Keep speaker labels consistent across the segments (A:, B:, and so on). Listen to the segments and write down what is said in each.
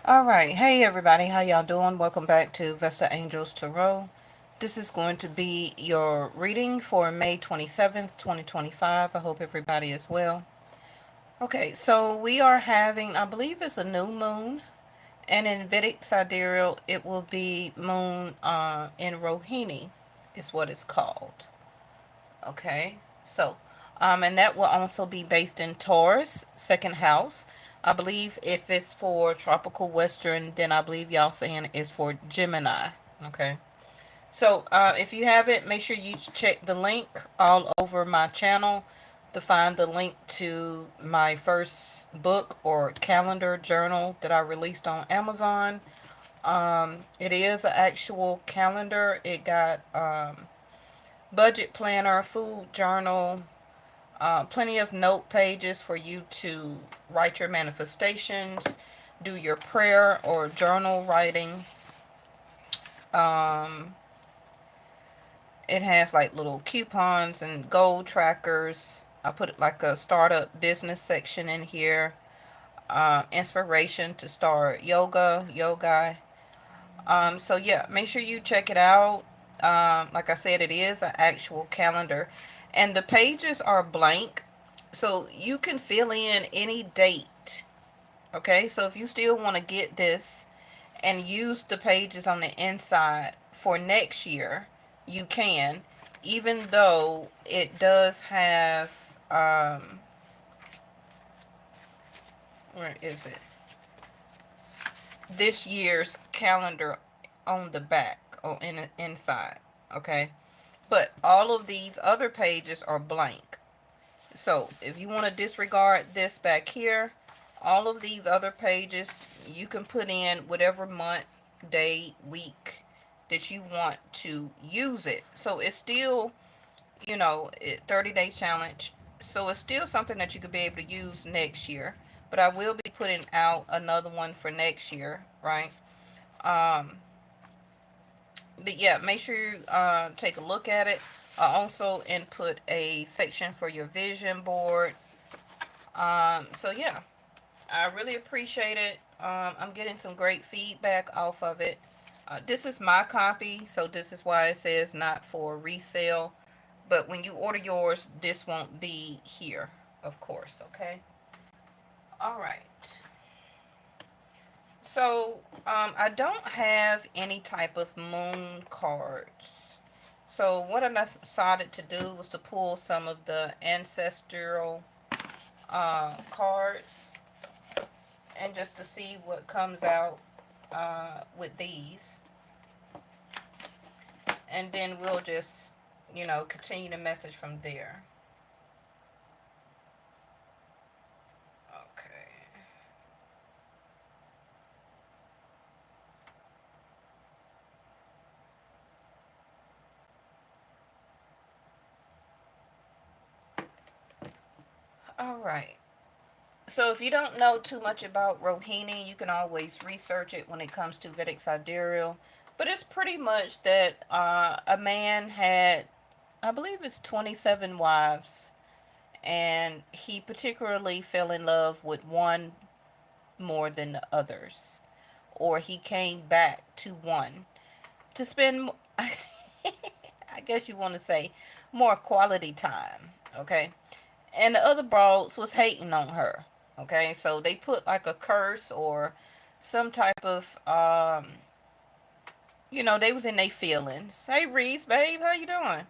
A: All right. Hey, everybody. How y'all doing? Welcome back to Vesta Angels Tarot. This is going to be your reading for May 27th, 2025. I hope everybody is well. Okay, so we are having, I believe it's a new moon. And in Vedic Sidereal, it will be moon in Rohini, is what it's called. Okay, so, and that will also be based in Taurus, second house. I believe if it's for tropical western, then I believe y'all saying it's for Gemini. Okay, so if you have it, make sure you check the link all over my channel to find the link to my first book or calendar journal that I released on Amazon. It is an actual calendar. It got budget planner, food journal, plenty of note pages for you to write your manifestations, do your prayer or journal writing. Um, it has like little coupons and goal trackers. I put like a startup business section in here. Inspiration to start yoga. So yeah, make sure you check it out. Like I said, it is an actual calendar, and the pages are blank, so you can fill in any date. Okay, so if you still want to get this and use the pages on the inside for next year, you can, even though it does have where is it? This year's calendar on the back or in the inside. Okay, but all of these other pages are blank. So if you want to disregard this back here, all of these other pages, you can put in whatever month, day, week that you want to use it. So it's still, 30-day challenge. So it's still something that you could be able to use next year. But I will be putting out another one for next year, right? Um, but yeah, make sure you take a look at it. I also input a section for your vision board. So yeah, I really appreciate it. I'm getting some great feedback off of it. This is my copy, so this is why it says not for resale. But when you order yours, this won't be here, of course, okay? All right. So, I don't have any type of moon cards. So, what I decided to do was to pull some of the ancestral cards and just to see what comes out with these. And then we'll just, continue the message from there. Okay. All right. So if you don't know too much about Rohini, you can always research it when it comes to Vedic Sidereal. But it's pretty much that a man had, I believe it's 27 wives, and he particularly fell in love with one more than the others. Or he came back to one to spend, I guess you want to say, more quality time. Okay. And the other broads was hating on her. Okay, so they put like a curse or some type of they was in their feelings. Hey Reese, babe, how you doing?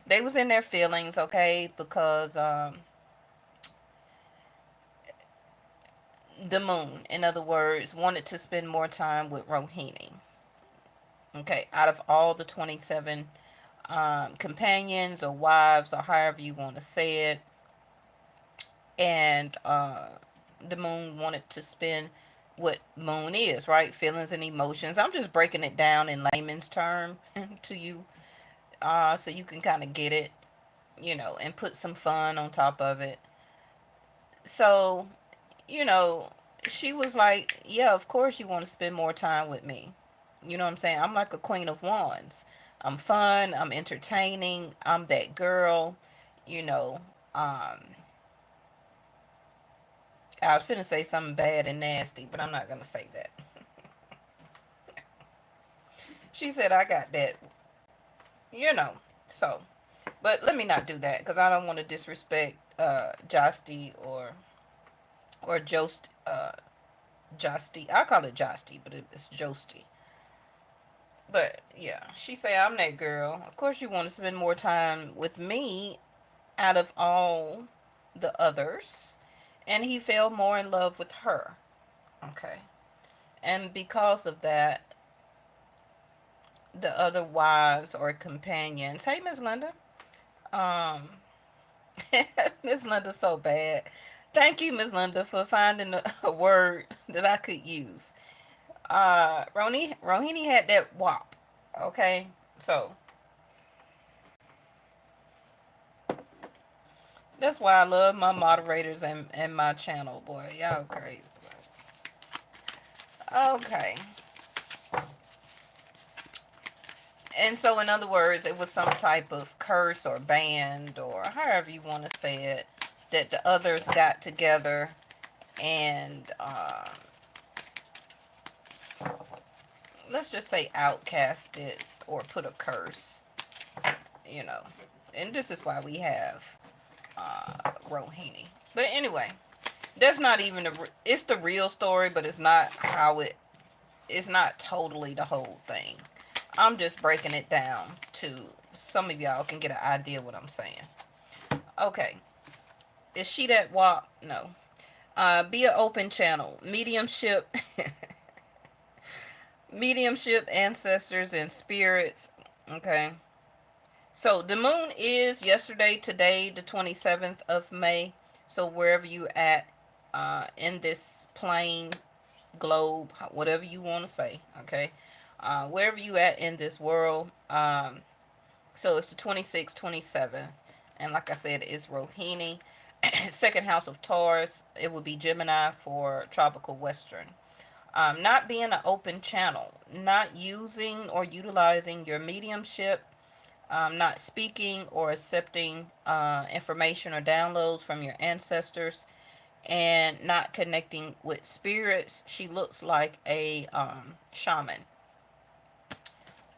A: They was in their feelings, okay, because the moon, in other words, wanted to spend more time with Rohini. Okay, out of all the 27 companions or wives or however you want to say it, and the moon wanted to spend what moon is, right? Feelings and emotions. I'm just breaking it down in layman's term to you, so you can kind of get it, and put some fun on top of it. So, you know, she was like, yeah, of course you want to spend more time with me. You know what I'm saying? I'm like a queen of wands. I'm fun, I'm entertaining, I'm that girl, you know. Um, I was finna say something bad and nasty, but I'm not gonna say that. She said I got that, you know. So, but let me not do that because I don't want to disrespect Josty or Jost Josty. I call it Josty, but it's Josty. But yeah, she say I'm that girl. Of course, you want to spend more time with me out of all the others, and he fell more in love with her. Okay, and because of that, the other wives or companions. Hey, Miss Linda. Um, Miss Linda's so bad. Thank you, Miss Linda, for finding a word that I could use. Rohini had that wop. Okay, so that's why I love my moderators and my channel, boy. Y'all crazy. Okay. And so, in other words, it was some type of curse or band or however you want to say it that the others got together and let's just say outcasted or put a curse, you know. And this is why we have Rohini. But anyway, that's not even it's the real story, but it's not how it's not totally the whole thing. I'm just breaking it down to some of y'all can get an idea what I'm saying. Okay. Is she that walk? No. Be an open channel. Mediumship, ancestors, and spirits. Okay. So the moon is yesterday, today, the 27th of May. So wherever you at in this plane, globe, whatever you want to say, okay? Wherever you at in this world. So it's the 26th, 27th. And like I said, it's Rohini. Second house of Taurus. It would be Gemini for tropical western. Not being an open channel, not using or utilizing your mediumship, not speaking or accepting information or downloads from your ancestors, and not connecting with spirits. She looks like a shaman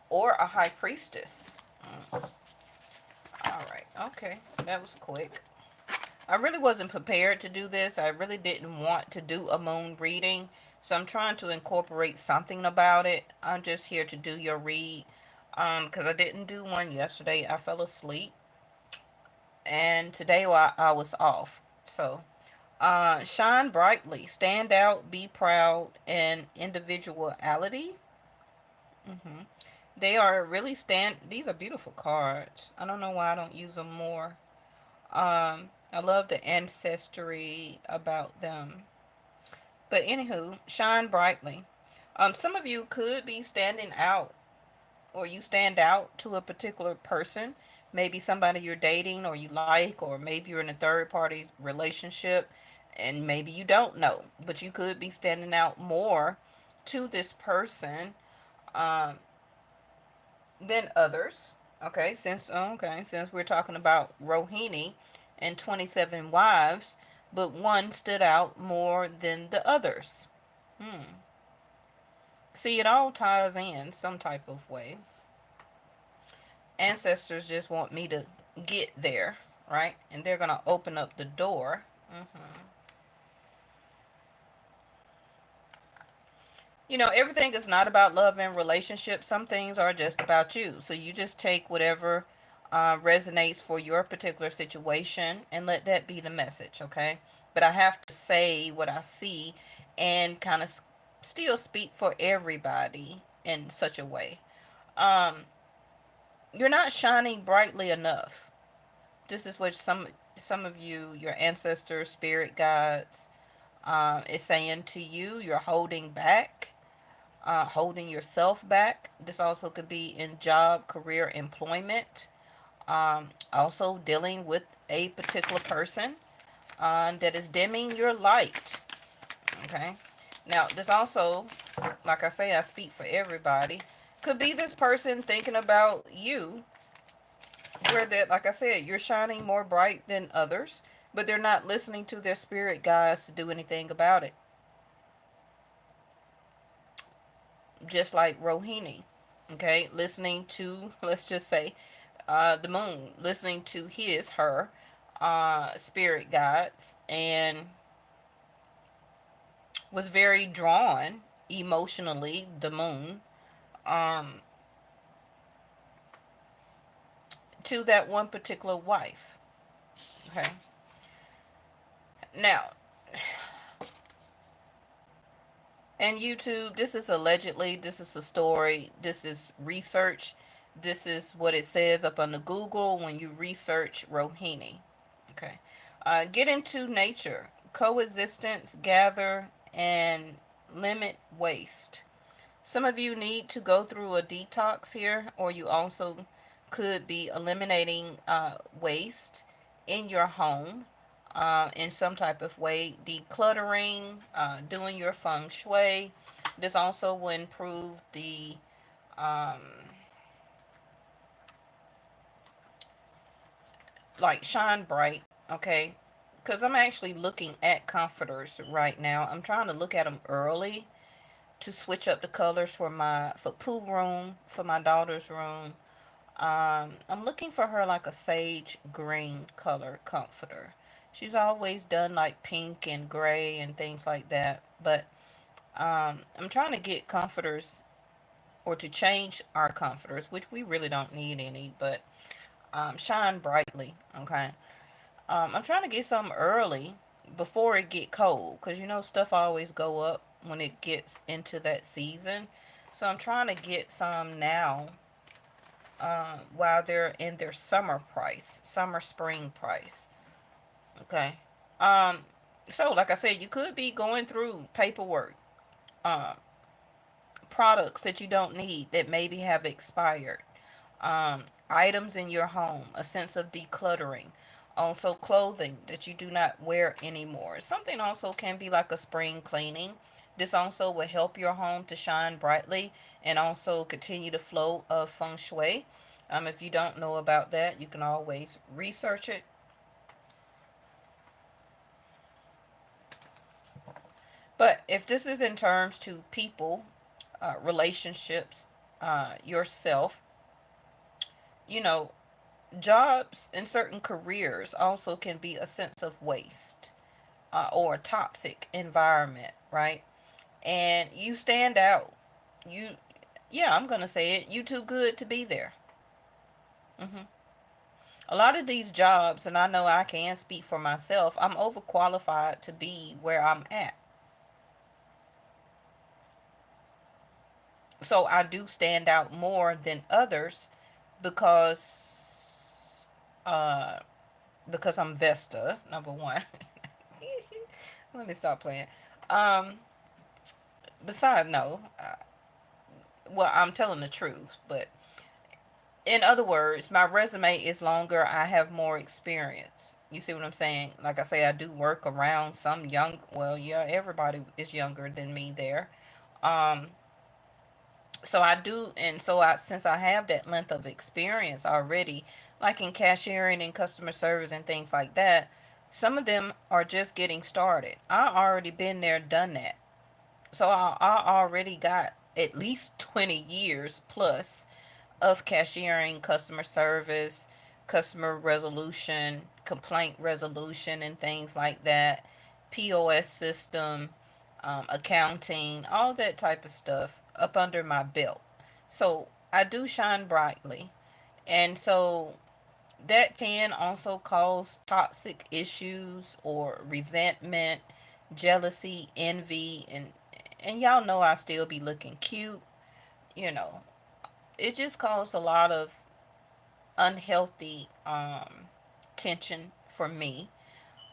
A: or a high priestess. All right, okay, that was quick. I really wasn't prepared to do this. I really didn't want to do a moon reading. So I'm trying to incorporate something about it. I'm just here to do your read. Because I didn't do one yesterday. I fell asleep. And today I was off. So, shine brightly, stand out, be proud, and individuality. They are really these are beautiful cards. I don't know why I don't use them more. I love the ancestry about them. But anywho, shine brightly. Some of you could be standing out, or you stand out to a particular person, maybe somebody you're dating or you like, or maybe you're in a third party relationship, and maybe you don't know, but you could be standing out more to this person um, than others. Okay, since we're talking about Rohini and 27 wives, but one stood out more than the others. See, it all ties in some type of way. Ancestors just want me to get there, right? And they're going to open up the door. You know, everything is not about love and relationships. Some things are just about you. So you just take whatever resonates for your particular situation and let that be the message, okay? But I have to say what I see and kind of still speak for everybody in such a way. Um, you're not shining brightly enough. This is what some of you, your ancestors, spirit guides, is saying to you. You're holding back, holding yourself back. This also could be in job, career, employment. Also dealing with a particular person that is dimming your light. Okay. Now, this also, like I say, I speak for everybody. Could be this person thinking about you where that, like I said, you're shining more bright than others, but they're not listening to their spirit guides to do anything about it. Just like Rohini. Okay, listening to, let's just say, the moon, listening to her spirit guides, and was very drawn emotionally, the moon, um, to that one particular wife. Okay, now, and YouTube, this is allegedly, this is a story, this is research, this is what it says up on the Google when you research Rohini. Okay. Get into nature, coexistence, gather, and limit waste. Some of you need to go through a detox here, or you also could be eliminating waste in your home in some type of way, decluttering, doing your feng shui. This also will improve the um, like shine bright, okay? Because I'm actually looking at comforters right now. I'm trying to look at them early to switch up the colors for my for Pooh room, for my daughter's room. I'm looking for her like a sage green color comforter. She's always done like pink and gray and things like that. But I'm trying to get comforters or to change our comforters, which we really don't need any, but shine brightly. Okay. I'm trying to get some early before it get cold, because stuff always go up when it gets into that season. So I'm trying to get some now while they're in their summer price, summer spring price. Okay. Um, so like I said, you could be going through paperwork, uh, products that you don't need that maybe have expired, items in your home, a sense of decluttering, also clothing that you do not wear anymore. Something also can be like a spring cleaning. This also will help your home to shine brightly and also continue the flow of feng shui. If you don't know about that, you can always research it. But if this is in terms to people, relationships, yourself, you know, jobs in certain careers also can be a sense of waste or a toxic environment, right? And you stand out. You, yeah, I'm gonna say it. You too good to be there. hmm A lot of these jobs, and I know I can speak for myself, I'm overqualified to be where I'm at. So I do stand out more than others because uh because I'm Vesta, number one. Let me stop playing. Um, Besides, no. Well, I'm telling the truth, but in other words, my resume is longer. I have more experience. You see what I'm saying? Like I say, I do work around some young. Well, yeah, everybody is younger than me there. Um, so I do, and so I since I have that length of experience already, like in cashiering and customer service and things like that, some of them are just getting started. I already been there, done that. So I already got at least 20 years plus of cashiering, customer service, customer resolution, complaint resolution, and things like that, POS system, accounting, all that type of stuff up under my belt. So I do shine brightly. And so that can also cause toxic issues or resentment, jealousy, envy, and y'all know I still be looking cute, you know. It just caused a lot of unhealthy tension for me,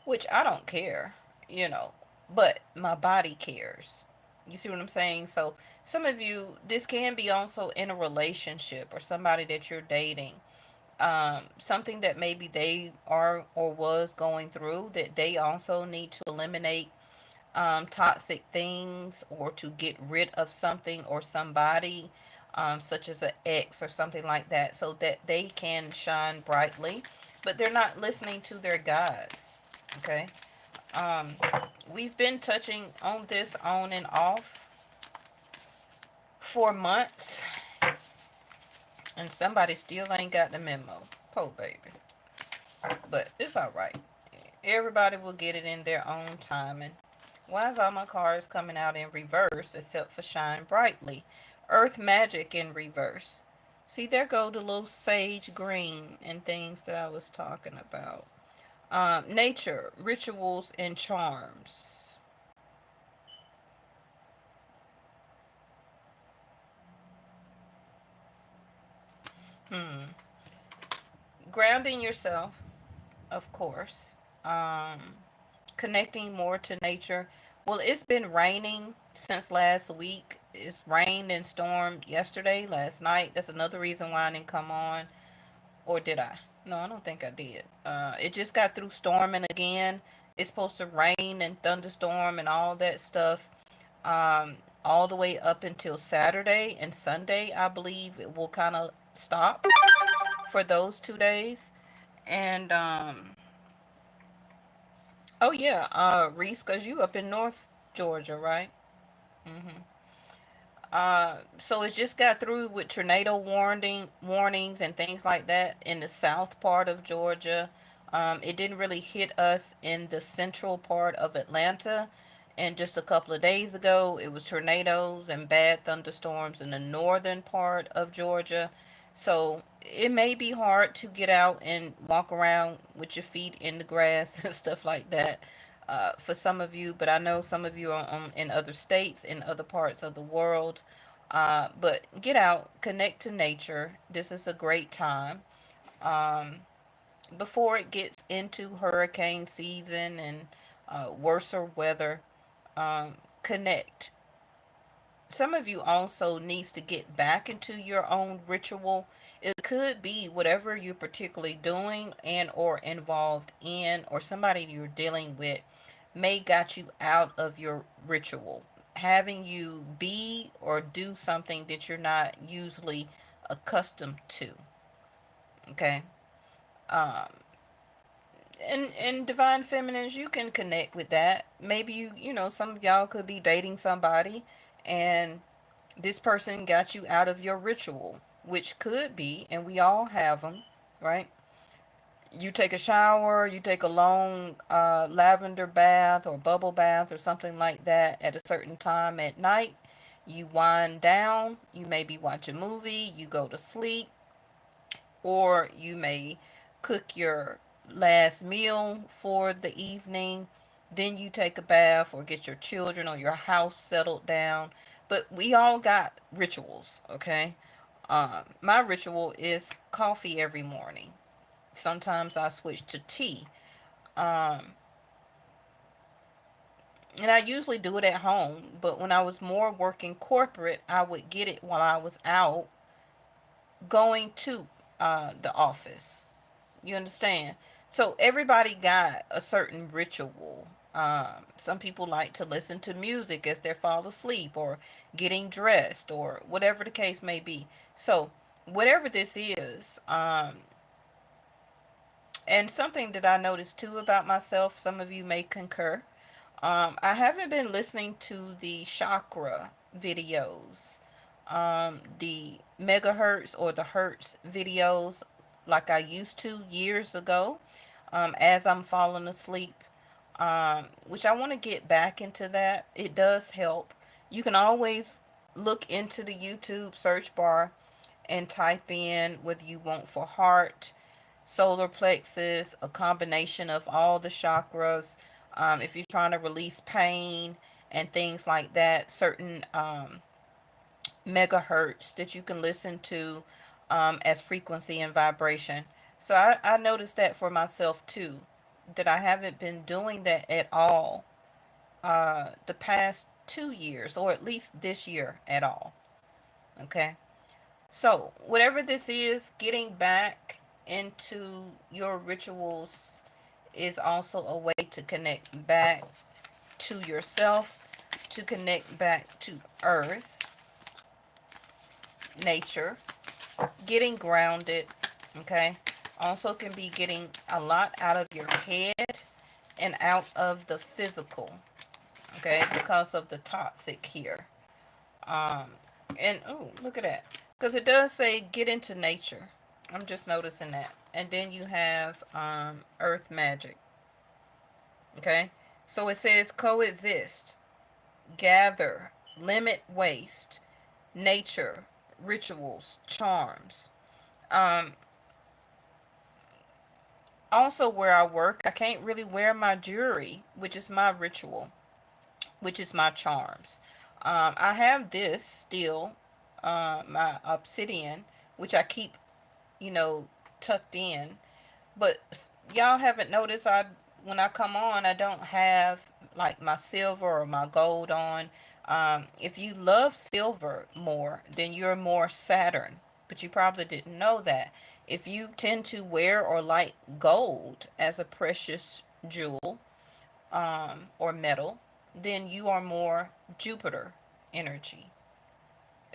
A: which I don't care, you know, but my body cares. You see what I'm saying? So some of you, this can be also in a relationship or somebody that you're dating, something that maybe they are or was going through that they also need to eliminate toxic things or to get rid of something or somebody, such as an ex or something like that, so that they can shine brightly, but they're not listening to their guides. Okay. Um, we've been touching on this on and off for months, And somebody still ain't got the memo. Poor baby. But it's alright. Everybody will get it in their own timing. Why is all my cards coming out in reverse except for Shine Brightly? Earth Magic in reverse. See, there go the little sage green and things that I was talking about. Nature, rituals, and charms. Grounding yourself, of course. Connecting more to nature. Well, it's been raining since last week. It's rained and stormed yesterday, last night. That's another reason why I didn't come on. Or did I? No, I don't think I did. It just got through storming again. It's supposed to rain and thunderstorm and all that stuff. All the way up until Saturday and Sunday, I believe it will kind of stop for those 2 days. And oh yeah, Reese, cause you up in North Georgia, right? So it just got through with tornado warnings and things like that in the south part of Georgia. It didn't really hit us in the central part of Atlanta. And just a couple of days ago, it was tornadoes and bad thunderstorms in the northern part of Georgia. So it may be hard to get out and walk around with your feet in the grass and stuff like that for some of you. But I know some of you are in other states, in other parts of the world. But get out, connect to nature. This is a great time before it gets into hurricane season and worser weather. Connect. Some of you also needs to get back into your own ritual. It could be whatever you're particularly doing and or involved in, or somebody you're dealing with may got you out of your ritual, having you be or do something that you're not usually accustomed to. Okay. And divine feminines, you can connect with that. Maybe some of y'all could be dating somebody, and this person got you out of your ritual, which could be, and we all have them, right? You take a shower, you take a long lavender bath or bubble bath or something like that at a certain time at night. You wind down, you maybe watch a movie, you go to sleep, or you may cook your last meal for the evening. Then you take a bath or get your children or your house settled down. But we all got rituals, okay? My ritual is coffee every morning. Sometimes I switch to tea. And I usually do it at home, but when I was more working corporate, I would get it while I was out going to the office. You understand? So everybody got a certain ritual. Some people like to listen to music as they fall asleep or getting dressed or whatever the case may be. So whatever this is, and something that I noticed too about myself, some of you may concur. I haven't been listening to the chakra videos, the megahertz or the hertz videos like I used to years ago, as I'm falling asleep, which I want to get back into that. It does help. You can always look into the YouTube search bar and type in whether you want for heart, solar plexus, a combination of all the chakras. If you're trying to release pain and things like that, certain megahertz that you can listen to as frequency and vibration. So I noticed that for myself too, that I haven't been doing that at all the past 2 years, or at least this year at all. Okay. So, whatever this is, getting back into your rituals is also a way to connect back to yourself, to connect back to earth, nature, getting grounded, okay? Also can be getting a lot out of your head and out of the physical, okay? Because of the toxic here. And oh, look at that. Because it does say get into nature. I'm just noticing that. And then you have earth magic. Okay? So it says coexist, gather, limit waste, nature, rituals, charms. Um, Also, where I work, I can't really wear my jewelry, which is my ritual, which is my charms. I have this still, my obsidian, which I keep, you know, tucked in. But y'all haven't noticed, I when I come on, I don't have like my silver or my gold on. If you love silver more, then you're more Saturn. But you probably didn't know that. If you tend to wear or like gold as a precious jewel, or metal, then you are more Jupiter energy.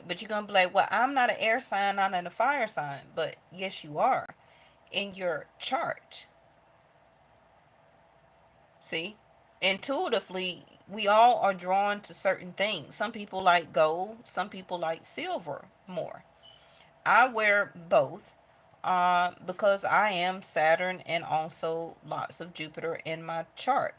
A: But you're gonna be like, well, I'm not an air sign, I'm not a fire sign. But yes, you are in your chart. See, intuitively, we all are drawn to certain things. Some people like gold, some people like silver more. I wear both because I am Saturn and also lots of Jupiter in my chart.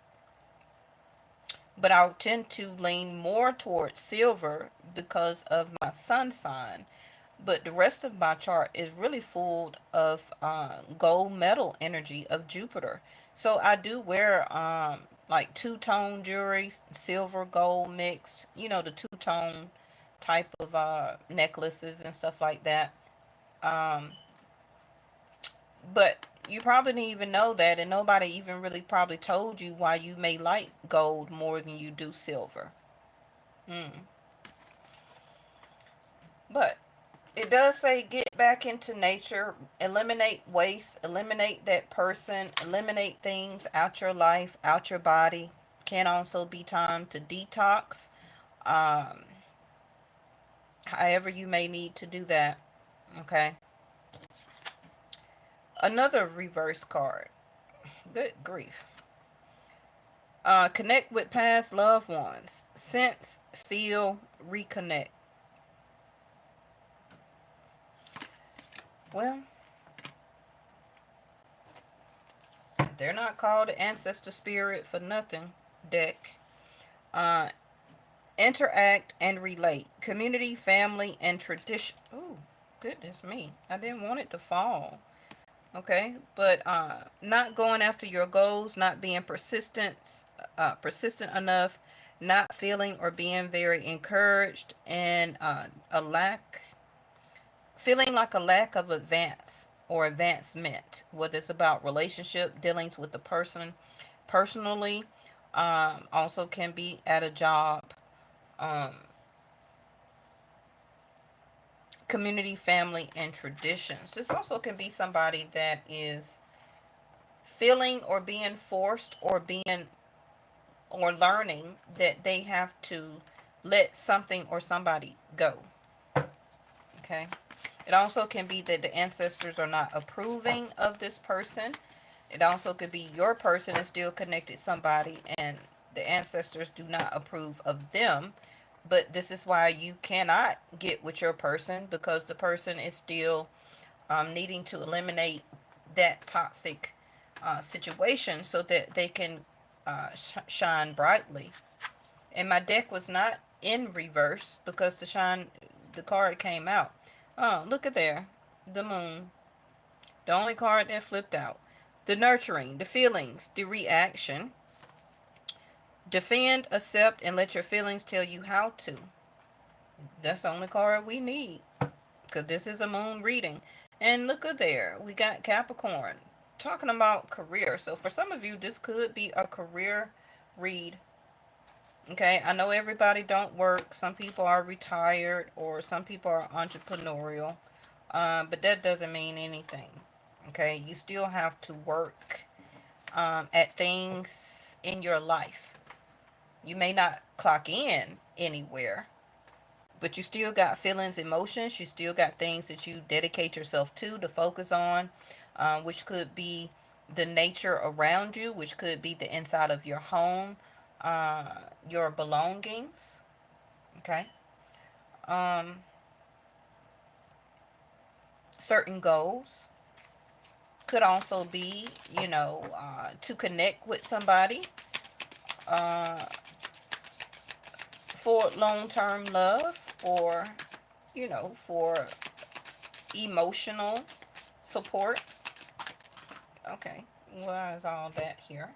A: But I tend to lean more towards silver because of my sun sign. But the rest of my chart is really full of gold metal energy of Jupiter. So I do wear like two-tone jewelry, silver gold mix, the two-tone type of necklaces and stuff like that. Um, but you probably didn't even know that, and nobody even really probably told you why you may like gold more than you do silver. Mm. But it does say get back into nature, eliminate waste, eliminate that person, eliminate things out your life, out your body. Can also be time to detox. Um, However, you may need to do that. Okay. Another reverse card. Good grief. Connect with past loved ones. Sense, feel, reconnect. Well, they're not called the ancestor spirit for nothing, deck. Uh, Interact and relate. Community, family, and tradition. Oh, goodness me. I didn't want it to fall. Okay, but not going after your goals, not being persistent enough, not feeling or being very encouraged, and feeling like a lack of advance or advancement, whether it's about relationship dealings with the person personally, also can be at a job, um, community, family, and traditions. This also can be somebody that is feeling or being forced or being or learning that they have to let something or somebody go. Okay. It also can be that the ancestors are not approving of this person. It also could be your person is still connected to somebody and the ancestors do not approve of them. But this is why you cannot get with your person because the person is still needing to eliminate that toxic situation so that they can shine brightly. And my deck was not in reverse because the card came out. Oh, look at there. The moon. The only card that flipped out. The nurturing, the feelings, the reaction. Defend, accept, and let your feelings tell you how to. That's the only card we need. Because this is a moon reading. And look at there. We got Capricorn. Talking about career. So for some of you, this could be a career read. Okay, I know everybody don't work. Some people are retired or some people are entrepreneurial. But that doesn't mean anything. Okay, you still have to work at things in your life. You may not clock in anywhere, but you still got feelings, emotions. You still got things that you dedicate yourself to focus on, which could be the nature around you, which could be the inside of your home, your belongings. Okay. Um, certain goals. Could also be, to connect with somebody for long-term love, or, for emotional support. Okay, what is all that here?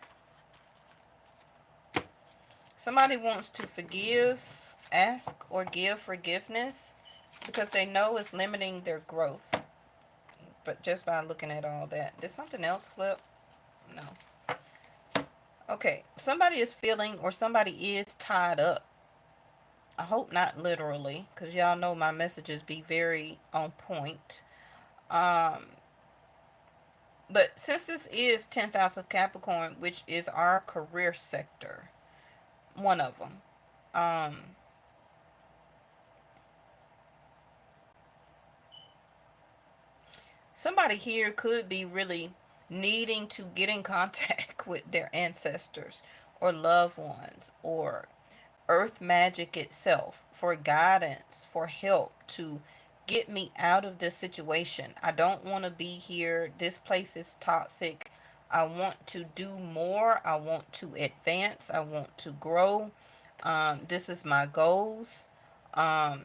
A: Somebody wants to forgive, ask, or give forgiveness because they know it's limiting their growth. But just by looking at all that, did something else flip? No. Okay, somebody is feeling, or somebody is tied up. I hope not literally, because y'all know my messages be very on point. Um, but since this is 10th house of Capricorn, which is our career sector, one of them, um, somebody here could be really needing to get in contact with their ancestors or loved ones or earth magic itself for guidance, for help to get me out of this situation. I don't want to be here. This place is toxic. I want to do more. I want to advance. I want to grow. This is my goals. Um,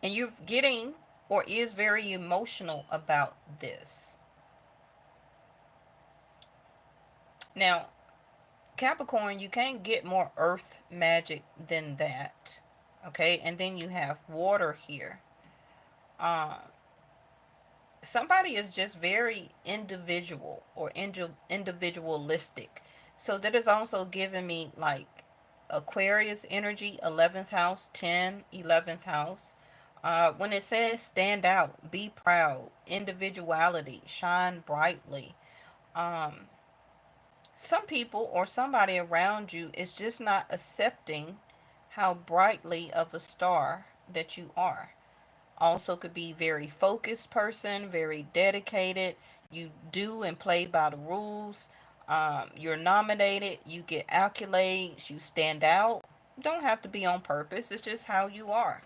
A: and you're getting, or is very emotional about this. Now, Capricorn, you can't get more earth magic than that. Okay, and then you have water here. Um, Somebody is just very individual or individualistic. So that is also giving me like Aquarius energy, 11th house, 10, 11th house. When it says stand out, be proud, individuality, shine brightly. Um, some people or somebody around you is just not accepting how brightly of a star that you are. Also could be very focused person, very dedicated. You do and play by the rules. You're nominated, you get accolades, you stand out. Don't have to be on purpose, it's just how you are.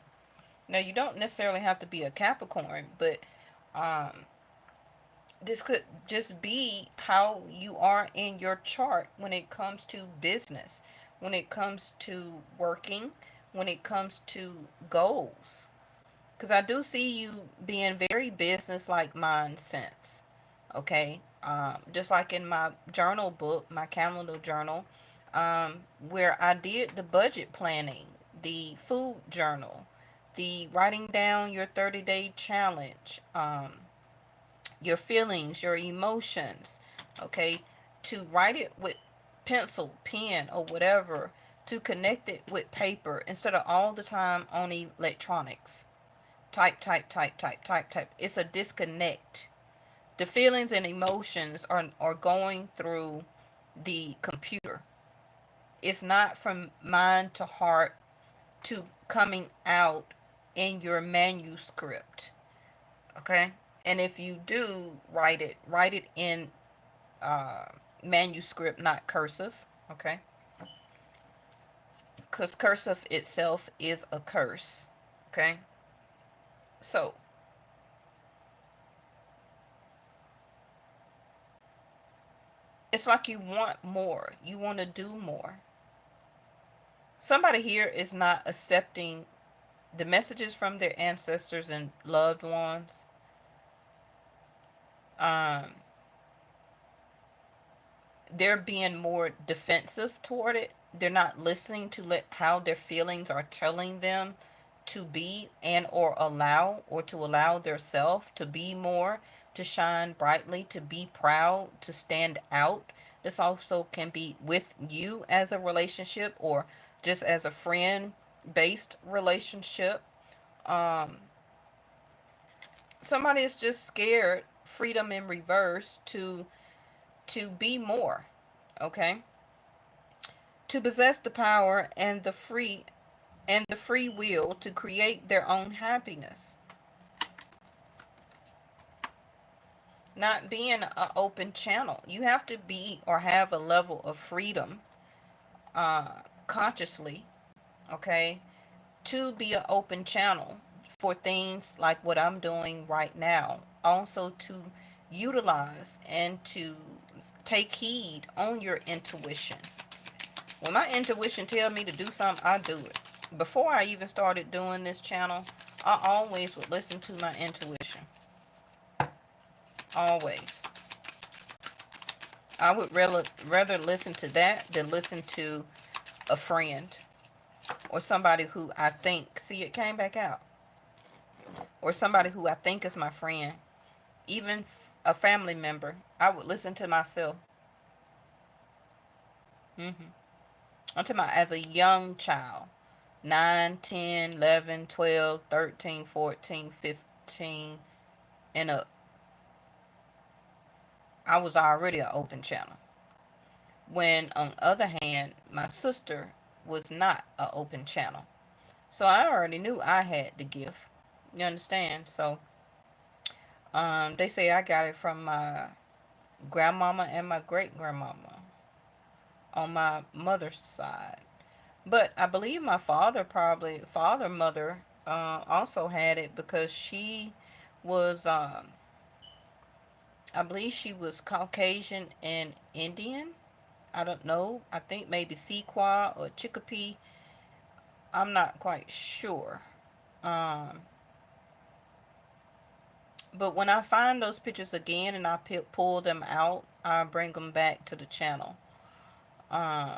A: Now you don't necessarily have to be a Capricorn, but um, this could just be how you are in your chart when it comes to business, when it comes to working, when it comes to goals. Because I do see you being very business like mindset. Okay. Just like in my journal book, my calendar journal, where I did the budget planning, the food journal, the writing down your 30-day challenge, your feelings, your emotions, okay, to write it with pencil, pen, or whatever, to connect it with paper instead of all the time on electronics. Type, type, type, type, type, type. It's a disconnect. The feelings and emotions are going through the computer. It's not from mind to heart to coming out in your manuscript. Okay? And if you do write it in uh, manuscript, not cursive. Okay? Because cursive itself is a curse. Okay? So, it's like you want more. You want to do more. Somebody here is not accepting the messages from their ancestors and loved ones. Um, they're being more defensive toward it. They're not listening to how their feelings are telling them to be, and or allow, or to allow their self to be more, to shine brightly, to be proud, to stand out. This also can be with you as a relationship, or just as a friend based relationship. Um, Somebody is just scared, freedom in reverse, to be more. Okay, to possess the power and the free will to create their own happiness. Not being an open channel. You have to be or have a level of freedom, consciously, okay, to be an open channel. for things like what I'm doing right now. Also to utilize and to take heed on your intuition. When my intuition tell me to do something, I do it. Before I even started doing this channel, I always would listen to my intuition. Always. I would rather listen to that than listen to a friend or somebody who I think, see, it came back out, or somebody who I think is my friend, even a family member. I would listen to myself. Until as a young child, 9, 10, 11, 12, 13, 14, 15, and up, I was already an open channel. When, on the other hand, my sister was not an open channel. So I already knew I had the gift. You understand? So they say I got it from my grandmama and my great grandmama on my mother's side. But I believe my mother, also had it because she was, I believe she was Caucasian and Indian. I don't know. I think maybe Sequoia or Chicopee. I'm not quite sure. Um, but when I find those pictures again and I pull them out, I bring them back to the channel. Uh,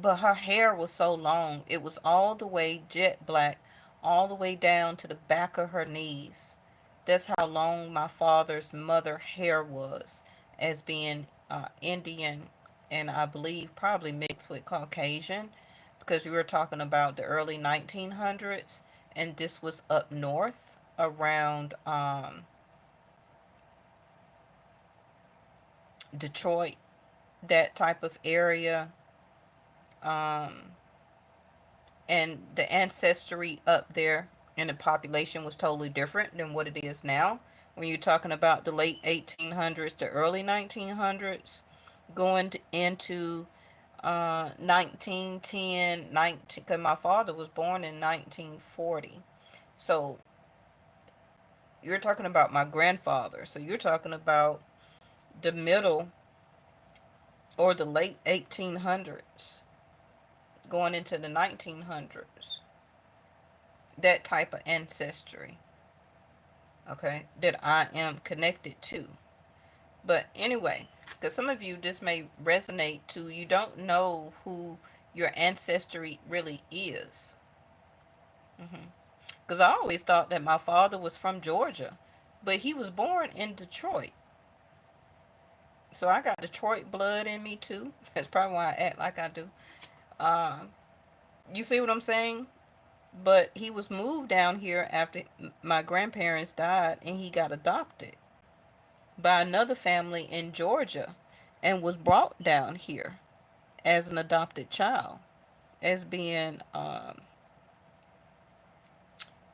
A: but her hair was so long. It was all the way jet black, all the way down to the back of her knees. That's how long my father's mother hair was, as being Indian, and I believe probably mixed with Caucasian, because we were talking about the early 1900s, and this was up north around Detroit, that type of area. Um, and the ancestry up there and the population was totally different than what it is now. When you're talking about the late 1800s to early 1900s, going into 1910, 19, because my father was born in 1940. So you're talking about my grandfather. So you're talking about the middle or the late 1800s going into the 1900s. That type of ancestry, okay, that I am connected to. But anyway, because some of you, this may resonate to, you don't know who your ancestry really is. Because I always thought that my father was from Georgia, but he was born in Detroit. So I got Detroit blood in me too. That's probably why I act like I do. Uh, you see what I'm saying? But he was moved down here after my grandparents died, and he got adopted by another family in Georgia and was brought down here as an adopted child, as being,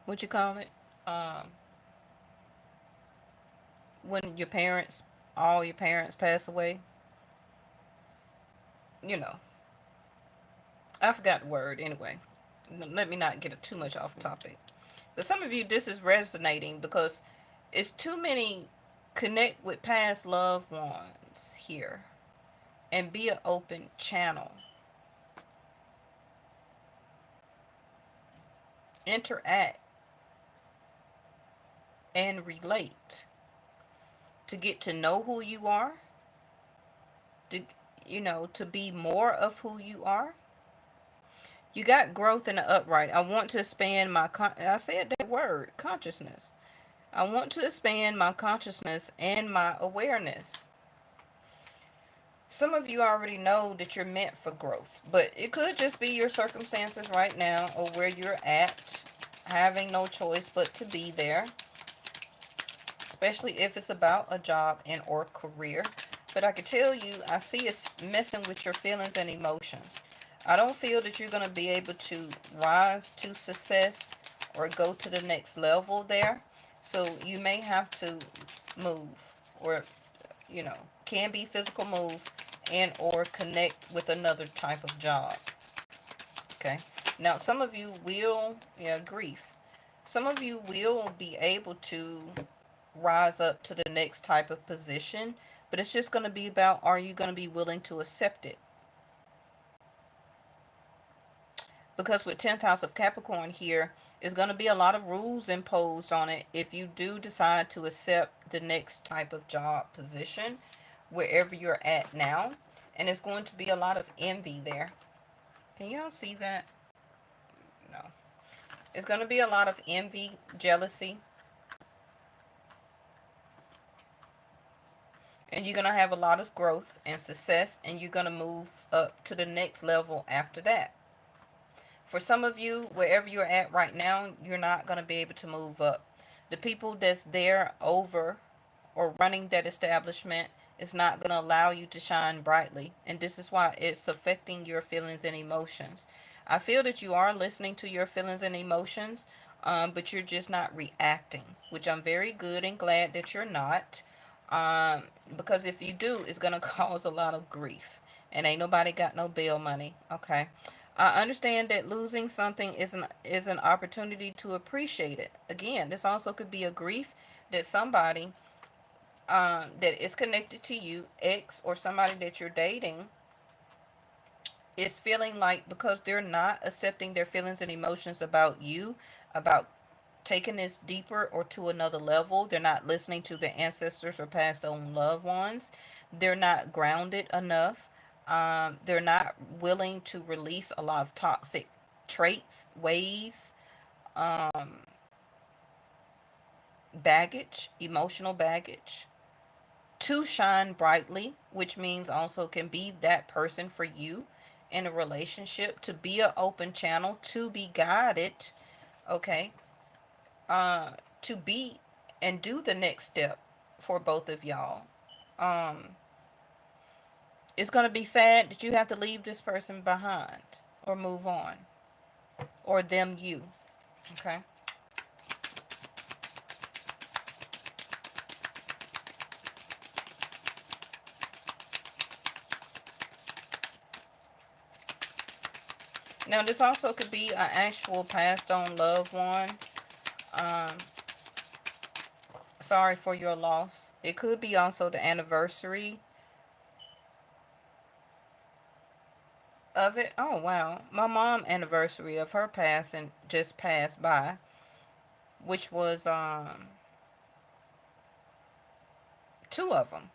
A: what you call it? Um, when all your parents pass away, you know, I forgot the word anyway. Let me not get too much off topic. But some of you, this is resonating because it's too many connect with past loved ones here and be an open channel. Interact and relate to get to know who you are, to, to be more of who you are. You got growth in the upright. I want to expand I said that word, consciousness. I want to expand my consciousness and my awareness. Some of you already know that you're meant for growth, but it could just be your circumstances right now or where you're at, having no choice but to be there, especially if it's about a job and or career. But I can tell you, I see it's messing with your feelings and emotions. I don't feel that you're going to be able to rise to success or go to the next level there. So you may have to move, or, can be physical move and or connect with another type of job. Okay. Now, some of you will, yeah, grief. Some of you will be able to rise up to the next type of position, but it's just going to be about, are you going to be willing to accept it? Because with 10th house of Capricorn here, is going to be a lot of rules imposed on it if you do decide to accept the next type of job position wherever you're at now. And it's going to be a lot of envy there. Can y'all see that? No. It's going to be a lot of envy, jealousy, and you're going to have a lot of growth and success, and you're going to move up to the next level after that. For some of you, wherever you're at right now, you're not going to be able to move up. The people that's there over or running that establishment is not going to allow you to shine brightly. And this is why it's affecting your feelings and emotions. I feel that you are listening to your feelings and emotions, but you're just not reacting, which I'm very good and glad that you're not. Um, because if you do, it's going to cause a lot of grief. And ain't nobody got no bail money. Okay. I understand that losing something is an opportunity to appreciate it. Again, this also could be a grief that somebody that is connected to you, ex or somebody that you're dating, is feeling like because they're not accepting their feelings and emotions about you, about taking this deeper or to another level. They're not listening to their ancestors or past own loved ones. They're not grounded enough. They're not willing to release a lot of toxic traits, ways, baggage, emotional baggage, to shine brightly, which means also can be that person for you in a relationship, to be an open channel, to be guided, okay, to be and do the next step for both of y'all. Um, it's going to be sad that you have to leave this person behind or move on, or them you, okay? Now, this also could be an actual passed on loved ones. Um, Sorry for your loss. It could be also the anniversary of it. Oh wow. My mom anniversary of her passing just passed by, which was two of them.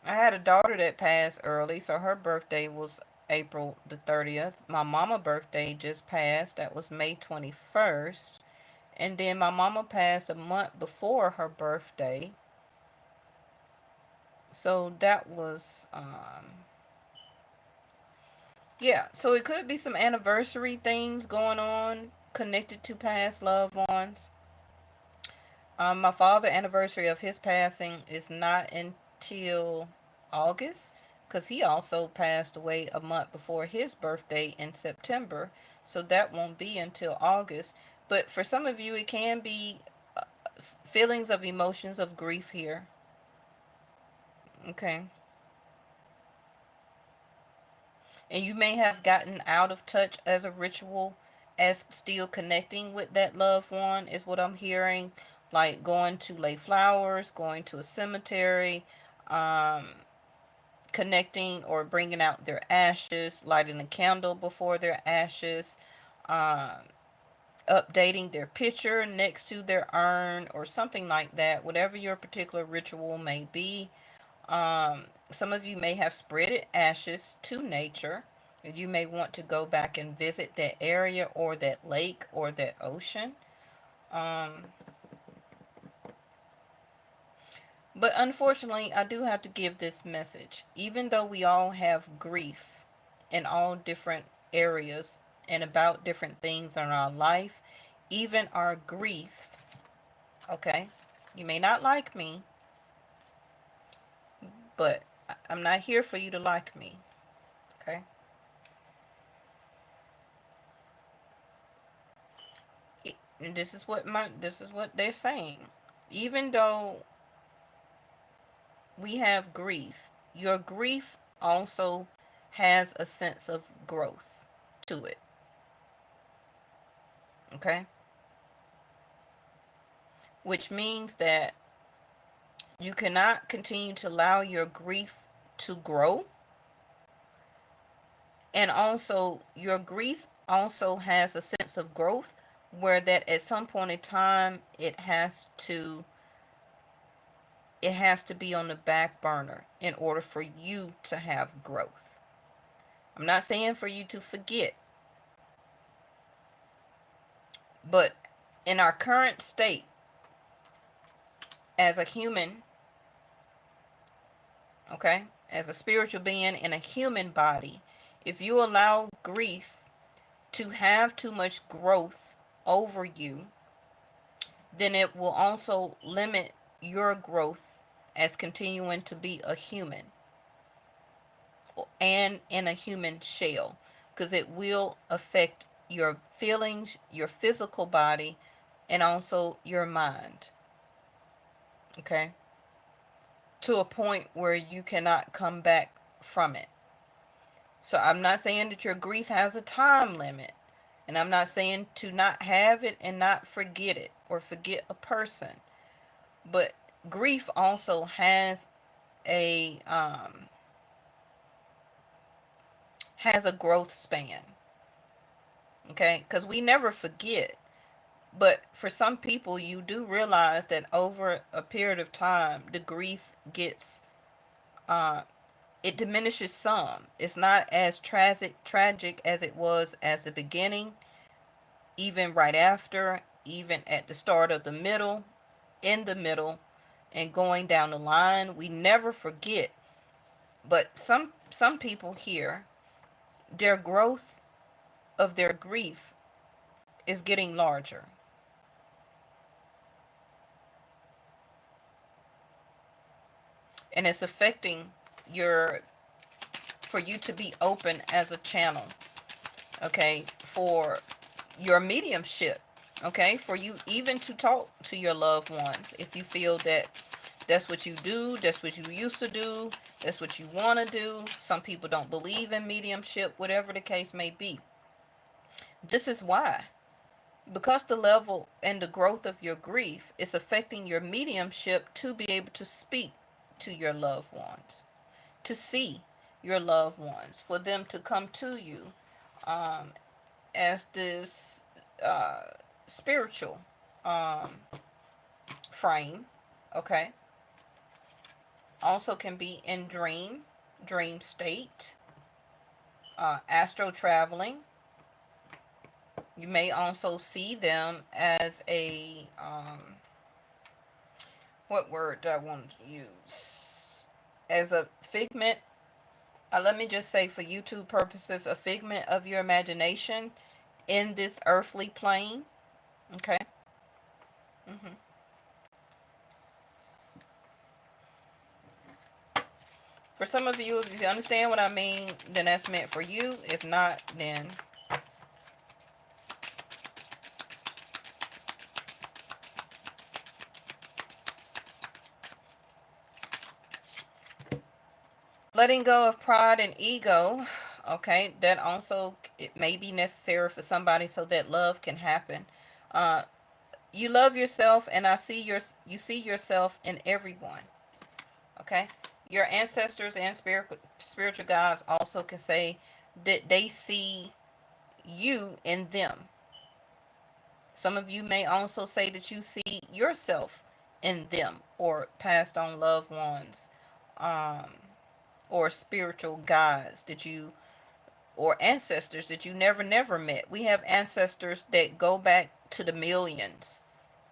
A: I had a daughter that passed early, so her birthday was April the 30th. My mama birthday just passed. That was May 21st. And then my mama passed a month before her birthday. So that was yeah, so it could be some anniversary things going on connected to past loved ones. My father anniversary of his passing is not until August, because he also passed away a month before his birthday in September. So that won't be until August. But for some of you, it can be feelings of emotions of grief here. Okay. And you may have gotten out of touch as a ritual, as still connecting with that loved one, is what I'm hearing. Like going to lay flowers, going to a cemetery, um, connecting or bringing out their ashes, lighting a candle before their ashes, um, updating their picture next to their urn, or something like that. Whatever your particular ritual may be. Some of you may have spreaded ashes to nature. You may want to go back and visit that area or that lake or that ocean. Um, but unfortunately, I do have to give this message. Even though we all have grief in all different areas and about different things in our life, even our grief, okay, you may not like me, but I'm not here for you to like me, okay? And this is what they're saying. Even though we have grief, your grief also has a sense of growth to it. Okay? Which means that you cannot continue to allow your grief to grow. And also, your grief also has a sense of growth where that at some point in time it has to be on the back burner in order for you to have growth. I'm not saying for you to forget, but in our current state as a human, okay, as a spiritual being in a human body, if you allow grief to have too much growth over you, then it will also limit your growth as continuing to be a human and in a human shell, because it will affect your feelings, your physical body, and also your mind. Okay? To a point where you cannot come back from it. So I'm not saying that your grief has a time limit. And I'm not saying to not have it and not forget it or forget a person. But grief also a um, has a growth span. Okay? Because we never forget. But for some people, you do realize that over a period of time, the grief gets uh, it diminishes some. It's not as tragic as it was as the beginning, even right after, even at the start of the middle, in the middle, and going down the line. We never forget. But some people here, their growth of their grief is getting larger. And it's affecting your for you to be open as a channel, okay, for your mediumship, okay, for you even to talk to your loved ones if you feel that that's what you do, that's what you used to do, that's what you want to do. Some people don't believe in mediumship, whatever the case may be. This is why. Because the level and the growth of your grief is affecting your mediumship to be able to speak to your loved ones, to see your loved ones, for them to come to you um, as this uh, spiritual um, frame, okay? Also can be in dream state, astral traveling. You may also see them as what word do I want to use? As a figment, let me just say for YouTube purposes, a figment of your imagination in this earthly plane, okay? hmm For some of you, if you understand what I mean, then that's meant for you. If not, then letting go of pride and ego, okay, that also it may be necessary for somebody so that love can happen. Uh, you love yourself, and you see yourself in everyone, okay? Your ancestors and spiritual guides also can say that they see you in them. Some of you may also say that you see yourself in them or passed on loved ones, um, or spiritual guides that you or ancestors that you never met. We have ancestors that go back to the millions.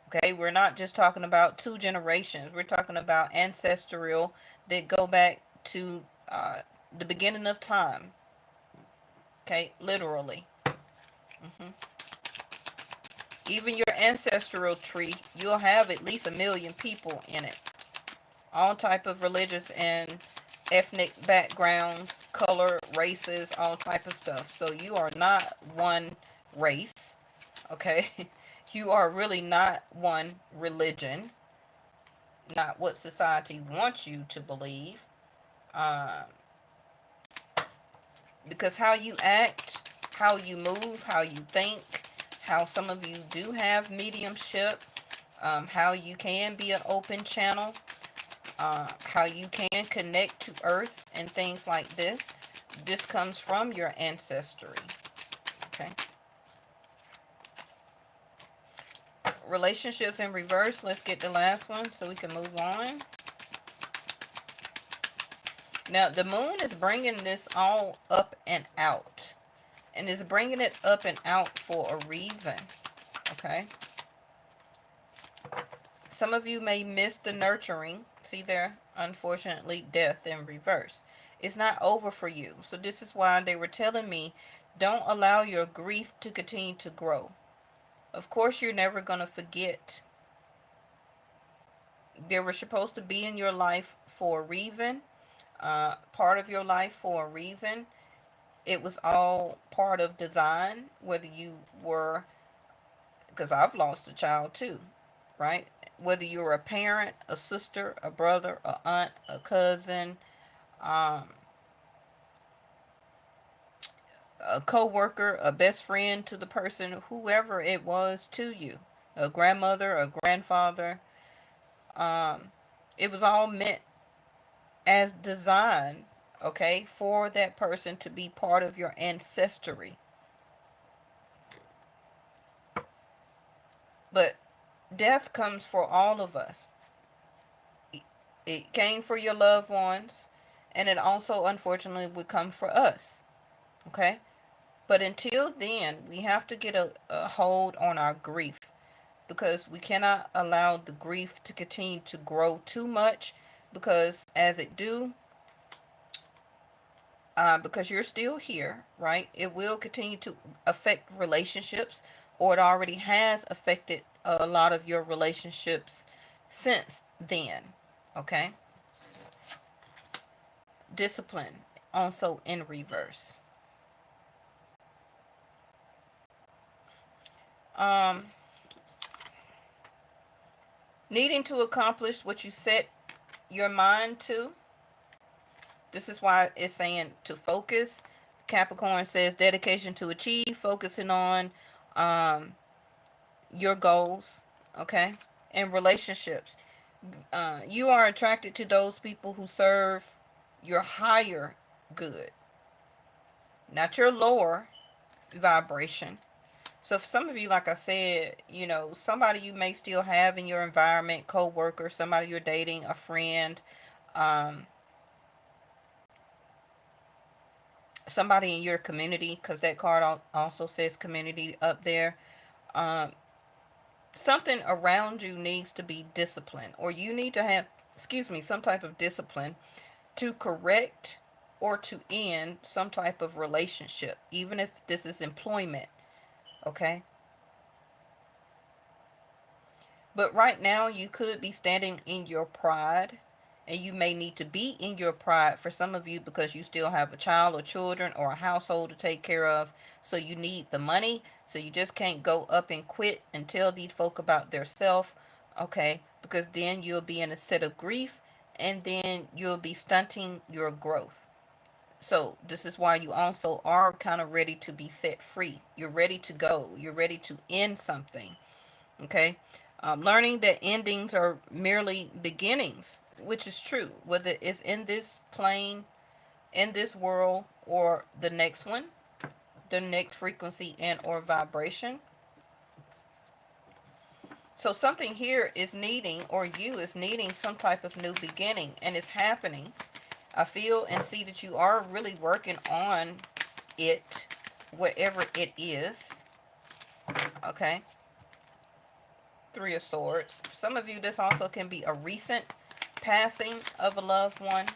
A: Okay, we're not just talking about two generations. We're talking about ancestral that go back to the beginning of time. Okay, literally. hmm Even your ancestral tree, you'll have at least 1 million people in it. All type of religious and ethnic backgrounds, color, races, all type of stuff. So you are not one race, okay? You are really not one religion, not what society wants you to believe. Uh, because how you act, how you move, how you think, how some of you do have mediumship, how you can be an open channel, how you can connect to earth and things like this. This comes from your ancestry. Okay. Relationships in reverse. Let's get the last one so we can move on. Now, the moon is bringing this all up and out. And is bringing it up and out for a reason. Okay. Some of you may miss the nurturing. See there, unfortunately, death in reverse. It's not over for you. So this is why they were telling me, don't allow your grief to continue to grow. Of course, you're never going to forget. They were supposed to be in your life for a reason, part of your life for a reason. It was all part of design, whether you were, because I've lost a child too, right? Whether you're a parent, a sister, a brother, a aunt, a cousin, um, a co-worker, a best friend to the person, whoever it was to you, a grandmother, a grandfather, um, it was all meant as design, okay, for that person to be part of your ancestry. But death comes for all of us. It came for your loved ones, and it also unfortunately would come for us. Okay? But until then, we have to get a hold on our grief, because we cannot allow the grief to continue to grow too much, because as it do, because you're still here, right? It will continue to affect relationships, or it already has affected a lot of your relationships since then. Okay? Discipline, also in reverse. Um, Needing to accomplish what you set your mind to. This is why it's saying to focus. Capricorn says dedication to achieve, focusing on um, your goals, okay? And relationships. You are attracted to those people who serve your higher good, not your lower vibration. So for some of you, like I said, somebody you may still have in your environment, co-worker, somebody you're dating, a friend, um, somebody in your community, because that card also says community up there. Um, Something around you needs to be disciplined, or you need to have, some type of discipline to correct or to end some type of relationship, even if this is employment, okay? But right now, you could be standing in your pride, and you may need to be in your pride for some of you because you still have a child or children or a household to take care of. So you need the money. So you just can't go up and quit and tell these folk about their self, okay? Because then you'll be in a set of grief, and then you'll be stunting your growth. So this is why you also are kind of ready to be set free. You're ready to go. You're ready to end something. Okay. Learning that endings are merely beginnings, which is true, whether it's in this plane, in this world, or the next one, the next frequency and or vibration. So something here is needing, or you is needing some type of new beginning, and it's happening. I feel and see that you are really working on it, whatever it is. Okay. Three of Swords. For some of you, this also can be a recent passing of a loved one.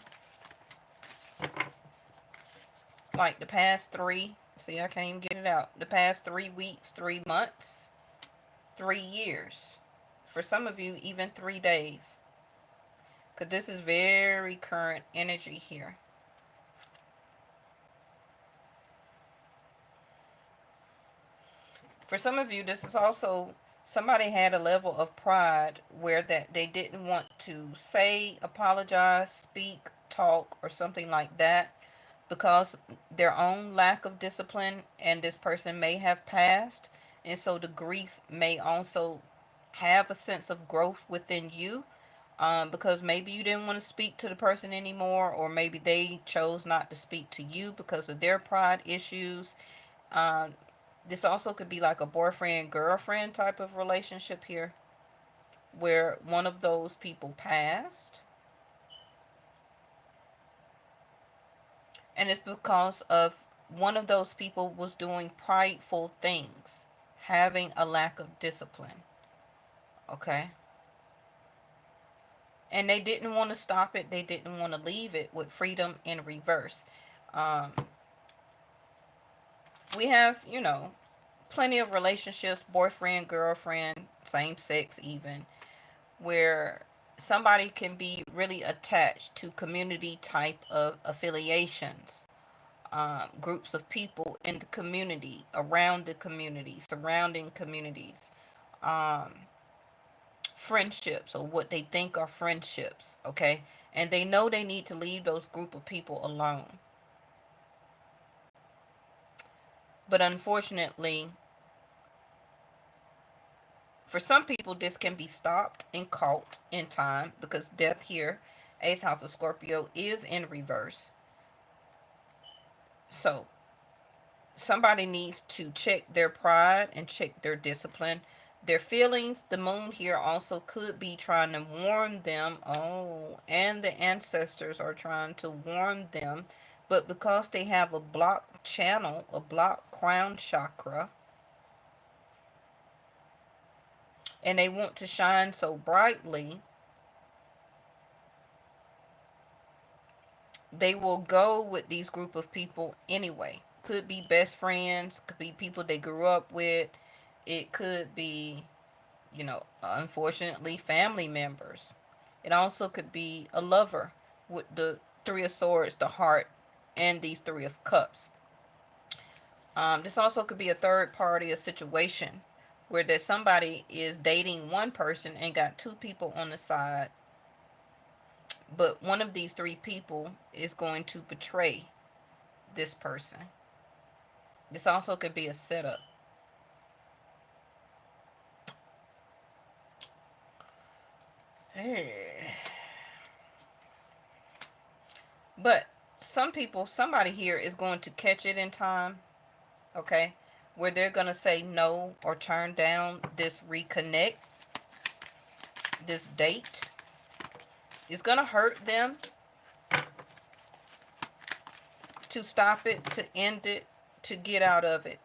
A: Like the past three. See, I can't even get it out. The past 3 weeks, 3 months, 3 years. For some of you, even 3 days. Because this is very current energy here. For some of you, this is also somebody had a level of pride where that they didn't want to say, apologize, speak, talk, or something like that because their own lack of discipline, and this person may have passed, And so the grief may also have a sense of growth within you, because maybe you didn't want to speak to the person anymore, or maybe they chose not to speak to you because of their pride issues. Um, this also could be like a boyfriend girlfriend type of relationship here, where one of those people passed, and it's because of one of those people was doing prideful things, having a lack of discipline. Okay. And they didn't want to stop it, they didn't want to leave it with freedom in reverse. Um, we have, plenty of relationships, boyfriend, girlfriend, same sex even, where somebody can be really attached to community type of affiliations, groups of people in the community, around the community, surrounding communities, um, friendships, or what they think are friendships, okay? And they know they need to leave those group of people alone. But unfortunately, for some people, this can be stopped and caught in time, because death here, 8th house of Scorpio, is in reverse. So somebody needs to check their pride and check their discipline. Their feelings, the moon here also could be trying to warn them. Oh, and the ancestors are trying to warn them. But because they have a blocked channel, a blocked crown chakra, and they want to shine so brightly, they will go with these group of people anyway. Could be best friends, could be people they grew up with, it could be, unfortunately, family members. It also could be a lover with the Three of Swords, the heart, and these Three of Cups. This also could be a third party, a situation where that somebody is dating one person and got two people on the side, but one of these three people is going to betray this person. This also could be a setup. But some people, somebody here is going to catch it in time, okay? Where they're going to say no or turn down this reconnect, this date. It's going to hurt them to stop it, to end it, to get out of it,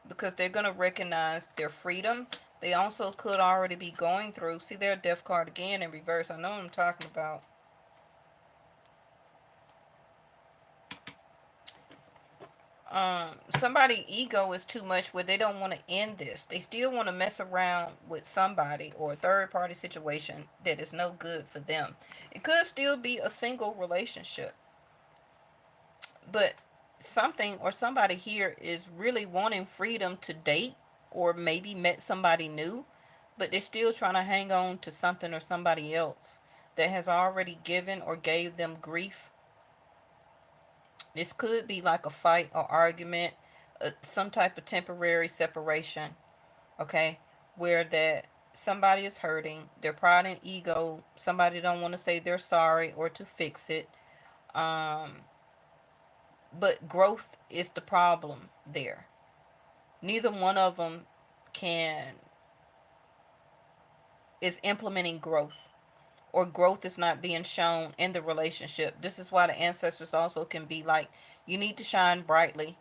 A: because they're going to recognize their freedom. They also could already be going through, see their death card again in reverse. I know what I'm talking about. Somebody ego is too much where they don't want to end this. They still want to mess around with somebody or a third party situation that is no good for them. It could still be a single relationship, but something or somebody here is really wanting freedom to date, or maybe met somebody new, but they're still trying to hang on to something or somebody else that has already given or gave them grief. This could be like a fight or argument, some type of temporary separation, okay, where that somebody is hurting, their pride and ego, somebody don't want to say they're sorry or to fix it. Um, but growth is the problem there. Neither one of them can is implementing growth, or growth is not being shown in the relationship. This is why the ancestors also can be like, you need to shine brightly.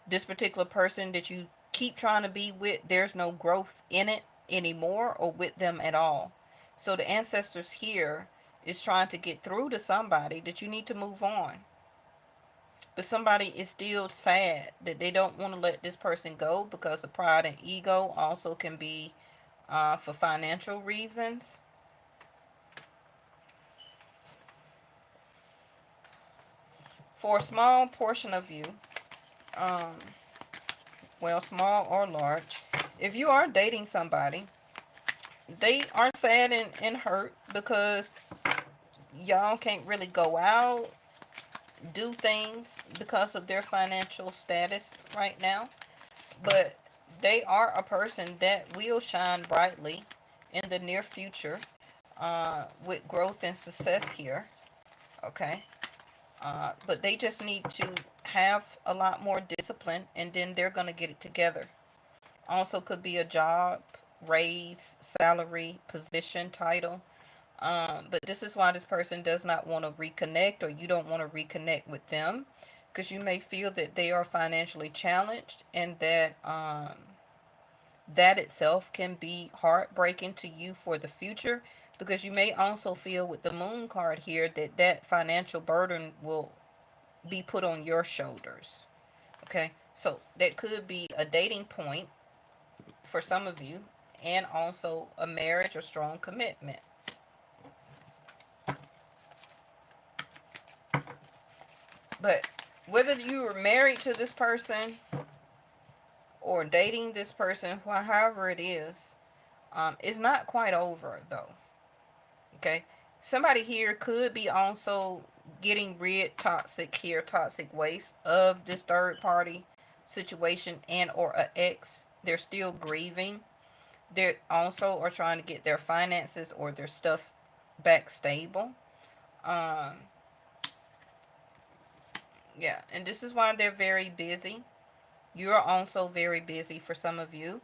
A: This particular person that you keep trying to be with, there's no growth in it anymore or with them at all. So the ancestors here is trying to get through to somebody that you need to move on. But somebody is still sad that they don't want to let this person go, because of pride and ego. Also can be for financial reasons. For a small portion of you, um, well, small or large, if you are dating somebody, they are sad and hurt because y'all can't really go out, do things because of their financial status right now. But they are a person that will shine brightly in the near future, with growth and success here. Okay. But they just need to have a lot more discipline, and then they're going to get it together. Also, could be a job, raise, salary, position, title. But this is why this person does not want to reconnect, or you don't want to reconnect with them, because you may feel that they are financially challenged, and that that itself can be heartbreaking to you for the future, because you may also feel with the moon card here that that financial burden will be put on your shoulders. Okay, so that could be a dating point for some of you, and also a marriage or strong commitment. But whether you are married to this person or dating this person, however it is, it's not quite over though. Okay, somebody here could be also getting rid toxic here, toxic waste of this third party situation and or a ex. They're still grieving. They also are trying to get their finances or their stuff back stable. Um, yeah, and this is why they're very busy. You're also very busy for some of you.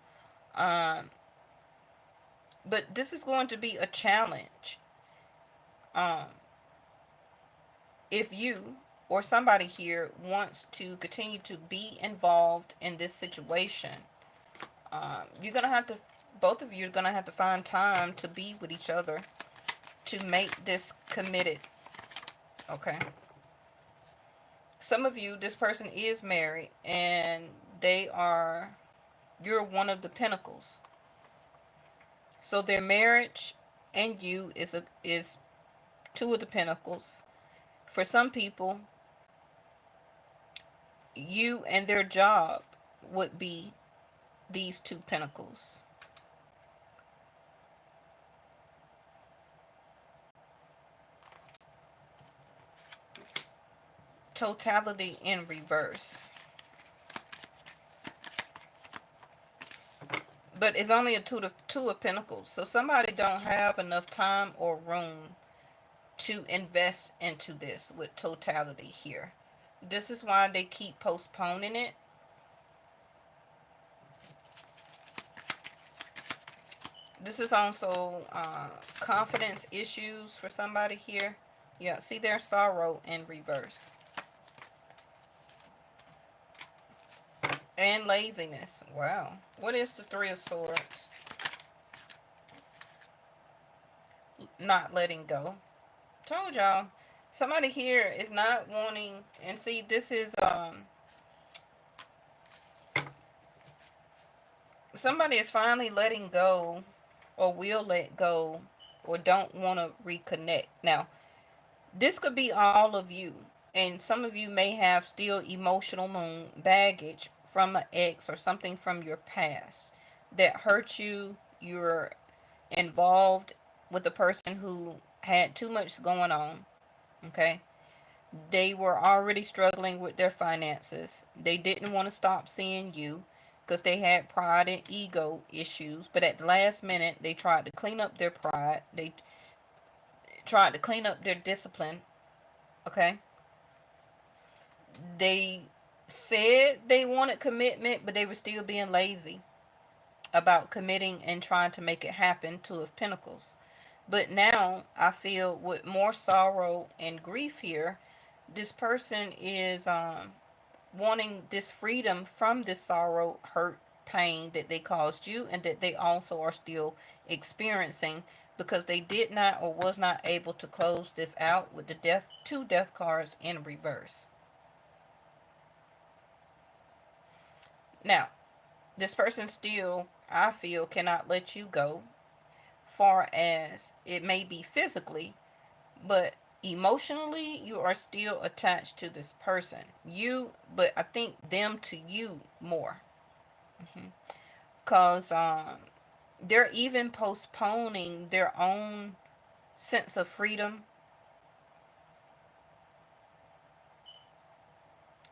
A: Um, but this is going to be a challenge. Um, if you or somebody here wants to continue to be involved in this situation, you're gonna have to, both of you are gonna have to find time to be with each other to make this committed. Okay. Some of you, this person is married, and they are, you're one of the pinnacles. So their marriage and you is two of the pinnacles. For some people, you and their job would be these two pinnacles. Totality in reverse. But it's only a two of pentacles. So somebody don't have enough time or room to invest into this with totality here. This is why they keep postponing it. This is also confidence issues for somebody here. Yeah, see their sorrow in reverse. And laziness. Wow. What is the Three of Swords? Not letting go. Told y'all. Somebody here is not wanting, and see, this is somebody is finally letting go, or will let go, or don't want to reconnect. Now, this could be all of you, and some of you may have still emotional moon baggage from an ex or something from your past that hurt you. You're involved with a person who had too much going on. Okay, they were already struggling with their finances. They didn't want to stop seeing you because they had pride and ego issues. But at the last minute, they tried to clean up their pride. They tried to clean up their discipline. Okay. They said they wanted commitment, but they were still being lazy about committing and trying to make it happen. Two of Pentacles. But now I feel with more sorrow and grief here, this person is wanting this freedom from this sorrow, hurt, pain that they caused you, and that they also are still experiencing, because they did not or was not able to close this out with the death, two death cards in reverse. Now, this person still, I feel, cannot let you go, far as it may be physically, but emotionally you are still attached to this person. You, but I think them to you more. Because they're even postponing their own sense of freedom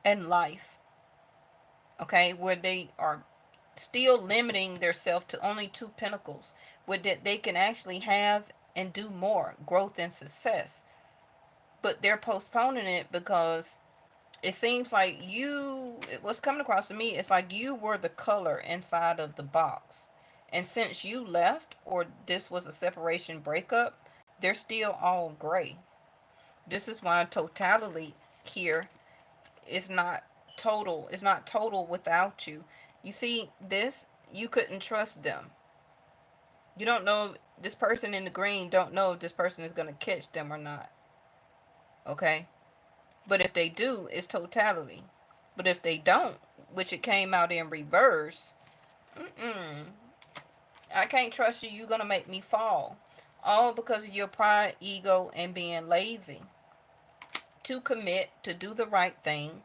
A: and life. Okay, where they are still limiting themselves to only two pentacles, with that they can actually have and do more growth and success, but they're postponing it because it seems like what's coming across to me, it's like you were the color inside of the box, and since you left, or this was a separation breakup, they're still all gray. This is why totality here is not total. It's not total without you. You see this, you couldn't trust them. You don't know, this person in the green don't know if this person is going to catch them or not. Okay, but if they do, it's totality. But if they don't, which it came out in reverse, I can't trust you. You're going to make me fall. All because of your pride, ego, and being lazy to commit, to do the right thing,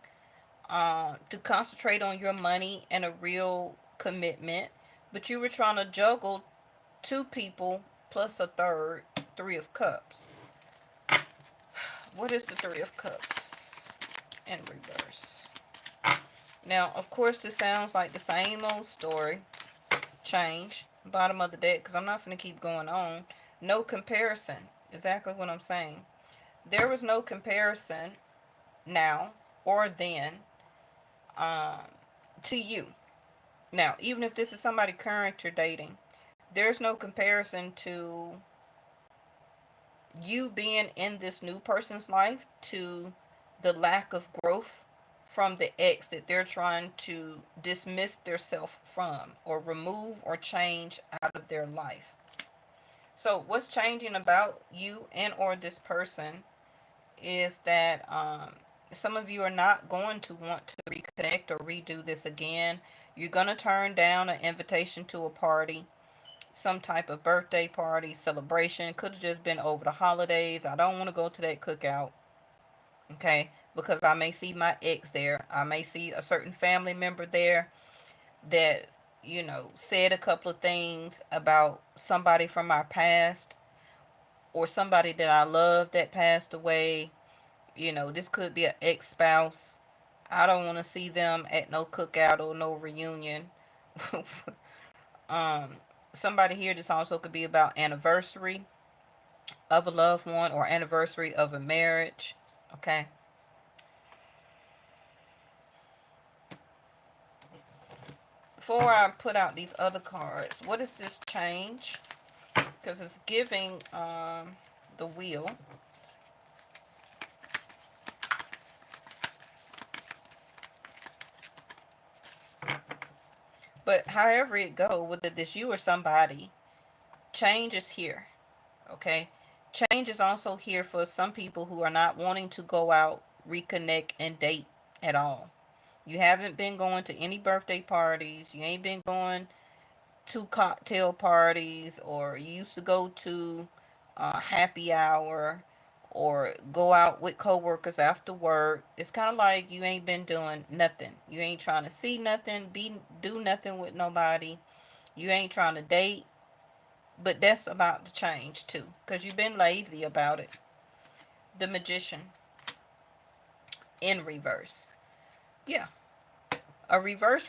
A: to concentrate on your money and a real commitment. But you were trying to juggle two people plus a third, Three of Cups. What is the Three of Cups in reverse? Now, of course, this sounds like the same old story. Change. Bottom of the deck, because I'm not going to keep going on. No comparison. Exactly what I'm saying. There was no comparison now or then to you. Now, even if this is somebody current you're dating, there's no comparison to you being in this new person's life to the lack of growth from the ex that they're trying to dismiss themselves from or remove or change out of their life. So what's changing about you and or this person is that some of you are not going to want to reconnect or redo this again. You're going to turn down an invitation to a party, some type of birthday party, celebration. Could have just been over the holidays. I don't want to go to that cookout, okay? Because I may see my ex there. I may see a certain family member there that, said a couple of things about somebody from our past or somebody that I love that passed away. This could be an ex-spouse. I don't want to see them at no cookout or no reunion. um, Somebody here, this also could be about anniversary of a loved one or anniversary of a marriage. Okay. Before I put out these other cards, what is this change? Because it's giving the wheel. But however it go, whether this you or somebody, change is here. Okay. Change is also here for some people who are not wanting to go out, reconnect, and date at all. You haven't been going to any birthday parties. You ain't been going to cocktail parties, or you used to go to happy hour or go out with coworkers after work. It's kind of like you ain't been doing nothing. You ain't trying to see nothing, do nothing with nobody. You ain't trying to date, but that's about to change too, because you've been lazy about it. The Magician in reverse. Yeah, a reverse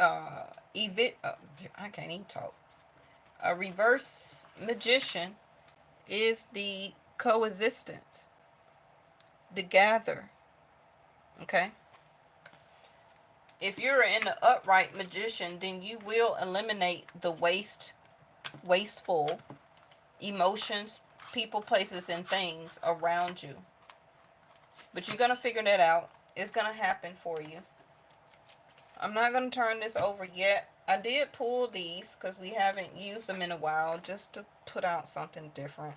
A: I can't even talk. A reverse magician is the coexistence, the gather. Okay. If you're in the upright magician, then you will eliminate the wasteful emotions, people, places, and things around you. But you're going to figure that out. It's going to happen for you. I'm not going to turn this over yet. I did pull these because we haven't used them in a while, just to put out something different.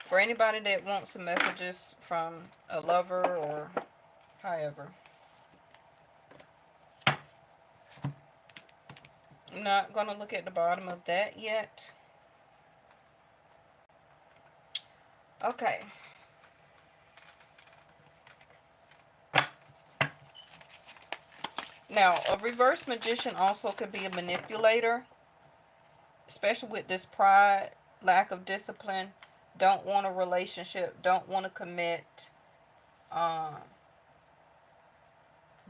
A: For anybody that wants some messages from a lover or however. I'm not going to look at the bottom of that yet. Okay. Now, a reverse magician also could be a manipulator, especially with this pride, lack of discipline, don't want a relationship, don't want to commit, um,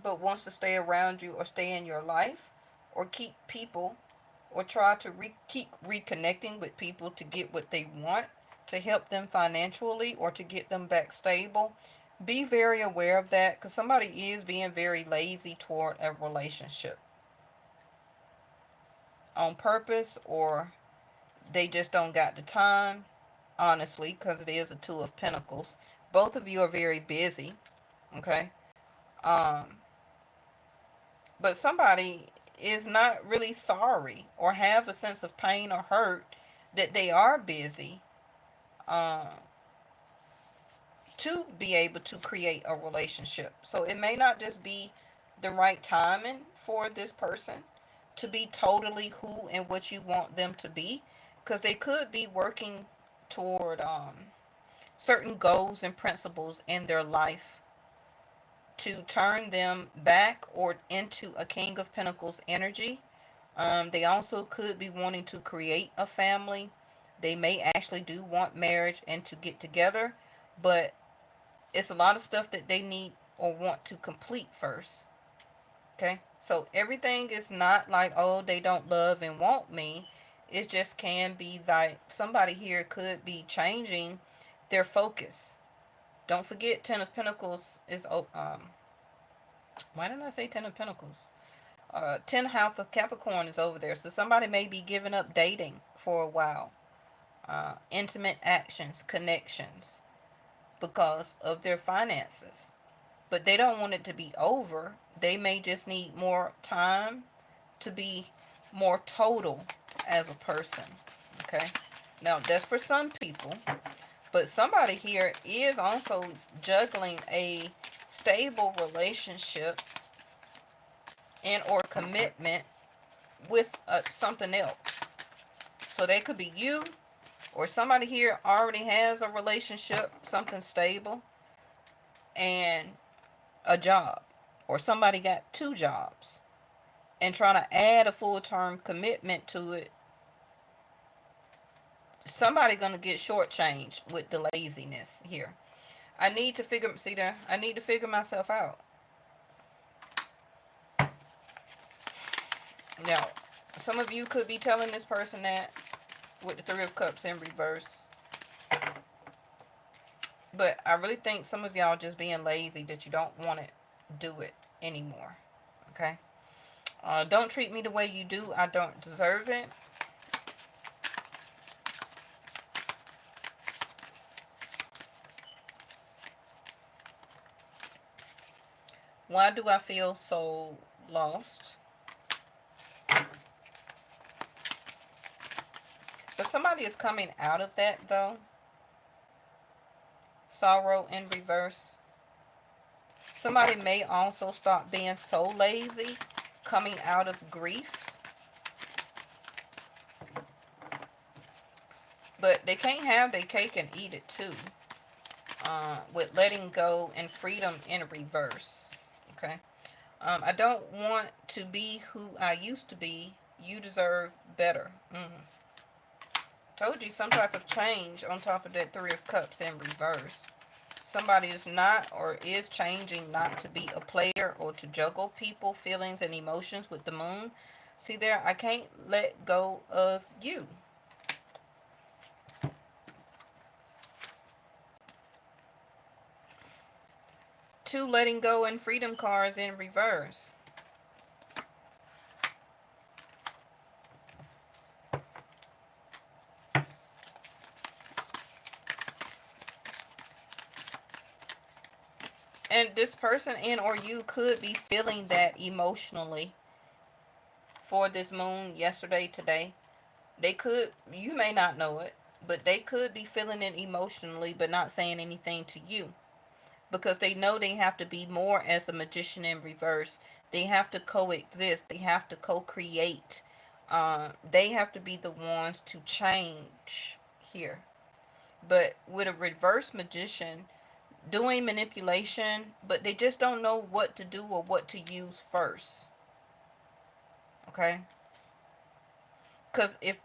A: but wants to stay around you or stay in your life, or keep people, or try to keep reconnecting with people to get what they want, to help them financially, or to get them back stable. Be very aware of that, because somebody is being very lazy toward a relationship on purpose, or they just don't got the time, honestly, because it is a Two of Pentacles. Both of you are very busy, okay? Um, but somebody is not really sorry or have a sense of pain or hurt that they are busy, um, to be able to create a relationship. So it may not just be the right timing for this person to be totally who and what you want them to be, because they could be working toward certain goals and principles in their life to turn them back or into a King of Pentacles energy. They also could be wanting to create a family. They may actually do want marriage and to get together, but it's a lot of stuff that they need or want to complete first. Okay? So everything is not like, oh, they don't love and want me. It just can be like somebody here could be changing their focus. Don't forget, Ten of Pentacles is, why didn't I say Ten of Pentacles? 10 house of Capricorn is over there. So somebody may be giving up dating for a while. Intimate actions, connections, because of their finances. But they don't want it to be over. They may just need more time to be more total as a person. Okay? Now, that's for some people. But somebody here is also juggling a stable relationship and or commitment with something else. So they could be you, or somebody here already has a relationship, something stable, and a job. Or somebody got two jobs and trying to add a full-term commitment to it. Somebody gonna get shortchanged with the laziness here. I need to figure, see there, I need to figure myself out. Now, some of you could be telling this person that with the Three of Cups in reverse. But I really think some of y'all just being lazy that you don't want to do it anymore. Okay? Don't treat me the way you do. I don't deserve it. Why do I feel so lost? But somebody is coming out of that, though. Sorrow in reverse. Somebody may also stop being so lazy, coming out of grief. But they can't have their cake and eat it too. With letting go and freedom in reverse. Okay? I don't want to be who I used to be. You deserve better. Told you, some type of change on top of that Three of Cups in reverse. Somebody is not or is changing not to be a player or to juggle people, feelings, and emotions with the moon. See there, I can't let go of you. Two letting go and freedom cards in reverse. And this person and or you could be feeling that emotionally for this moon yesterday, today. They could, you may not know it, but they could be feeling it emotionally but not saying anything to you. Because they know they have to be more as a magician in reverse. They have to coexist. They have to co-create. They have to be the ones to change here. But with a reverse magician, doing manipulation, but they just don't know what to do or what to use first. Okay? Because if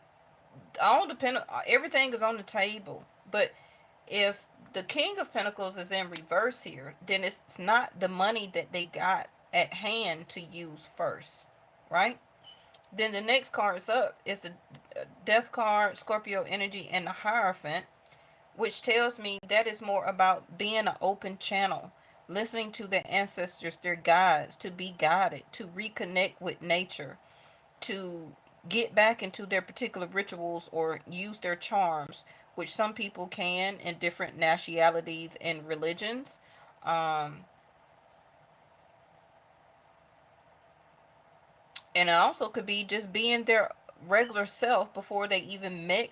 A: all depend, everything is on the table, but if the King of Pentacles is in reverse here, then it's not the money that they got at hand to use first, right? Then the next cards up is the Death card, Scorpio energy, and the Hierophant, which tells me that is more about being an open channel, listening to their ancestors, their guides, to be guided, to reconnect with nature, to get back into their particular rituals or use their charms, which some people can in different nationalities and religions. Um, and it also could be just being their regular self before they even met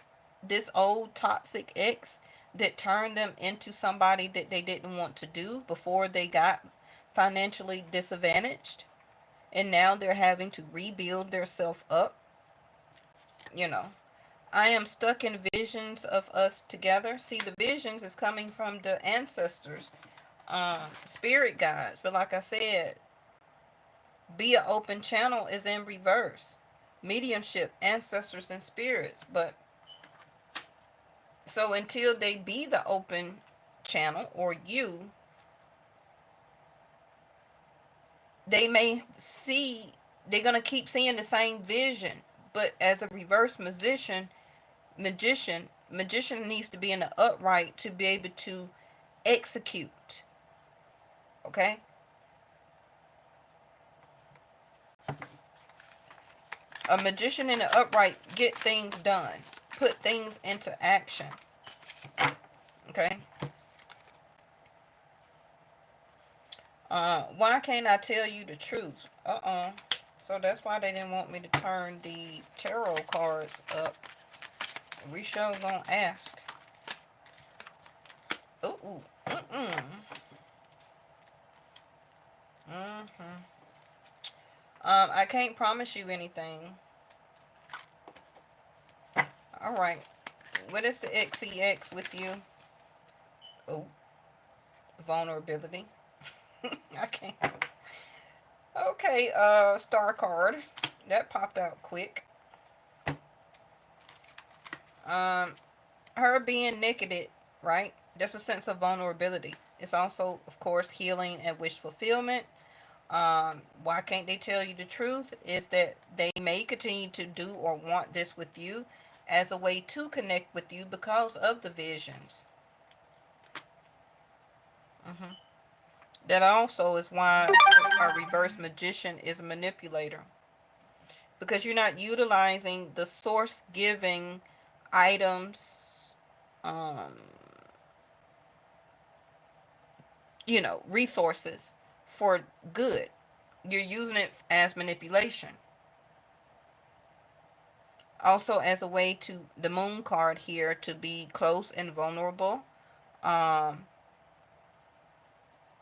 A: this old toxic ex that turned them into somebody that they didn't want to do before they got financially disadvantaged. And now they're having to rebuild their self up, you know. I am stuck in visions of us together. See, the visions is coming from the ancestors, spirit guides. But like I said, be an open channel is in reverse. Mediumship, ancestors, and spirits. But so until they be the open channel or you, they may see, they're going to keep seeing the same vision. But as a reverse magician needs to be in the upright to be able to execute. Okay? A magician in the upright get things done, put things into action. Okay? Why can't I tell you the truth? So that's why they didn't want me to turn the tarot cards up. We sure gonna ask. Ooh. Mm-hmm. I can't promise you anything. Alright. What is the XEX with you? Oh, vulnerability. I can't. Okay, star card. That popped out quick. Her being naked, right? That's a sense of vulnerability. It's also, of course, healing and wish fulfillment. Why can't they tell you the truth? Is that they may continue to do or want this with you as a way to connect with you because of the visions. Hmm. That also is why a reverse magician is a manipulator, because you're not utilizing the source giving items, um, resources for good. You're using it as manipulation. Also, as a way to the moon card here to be close and vulnerable, um,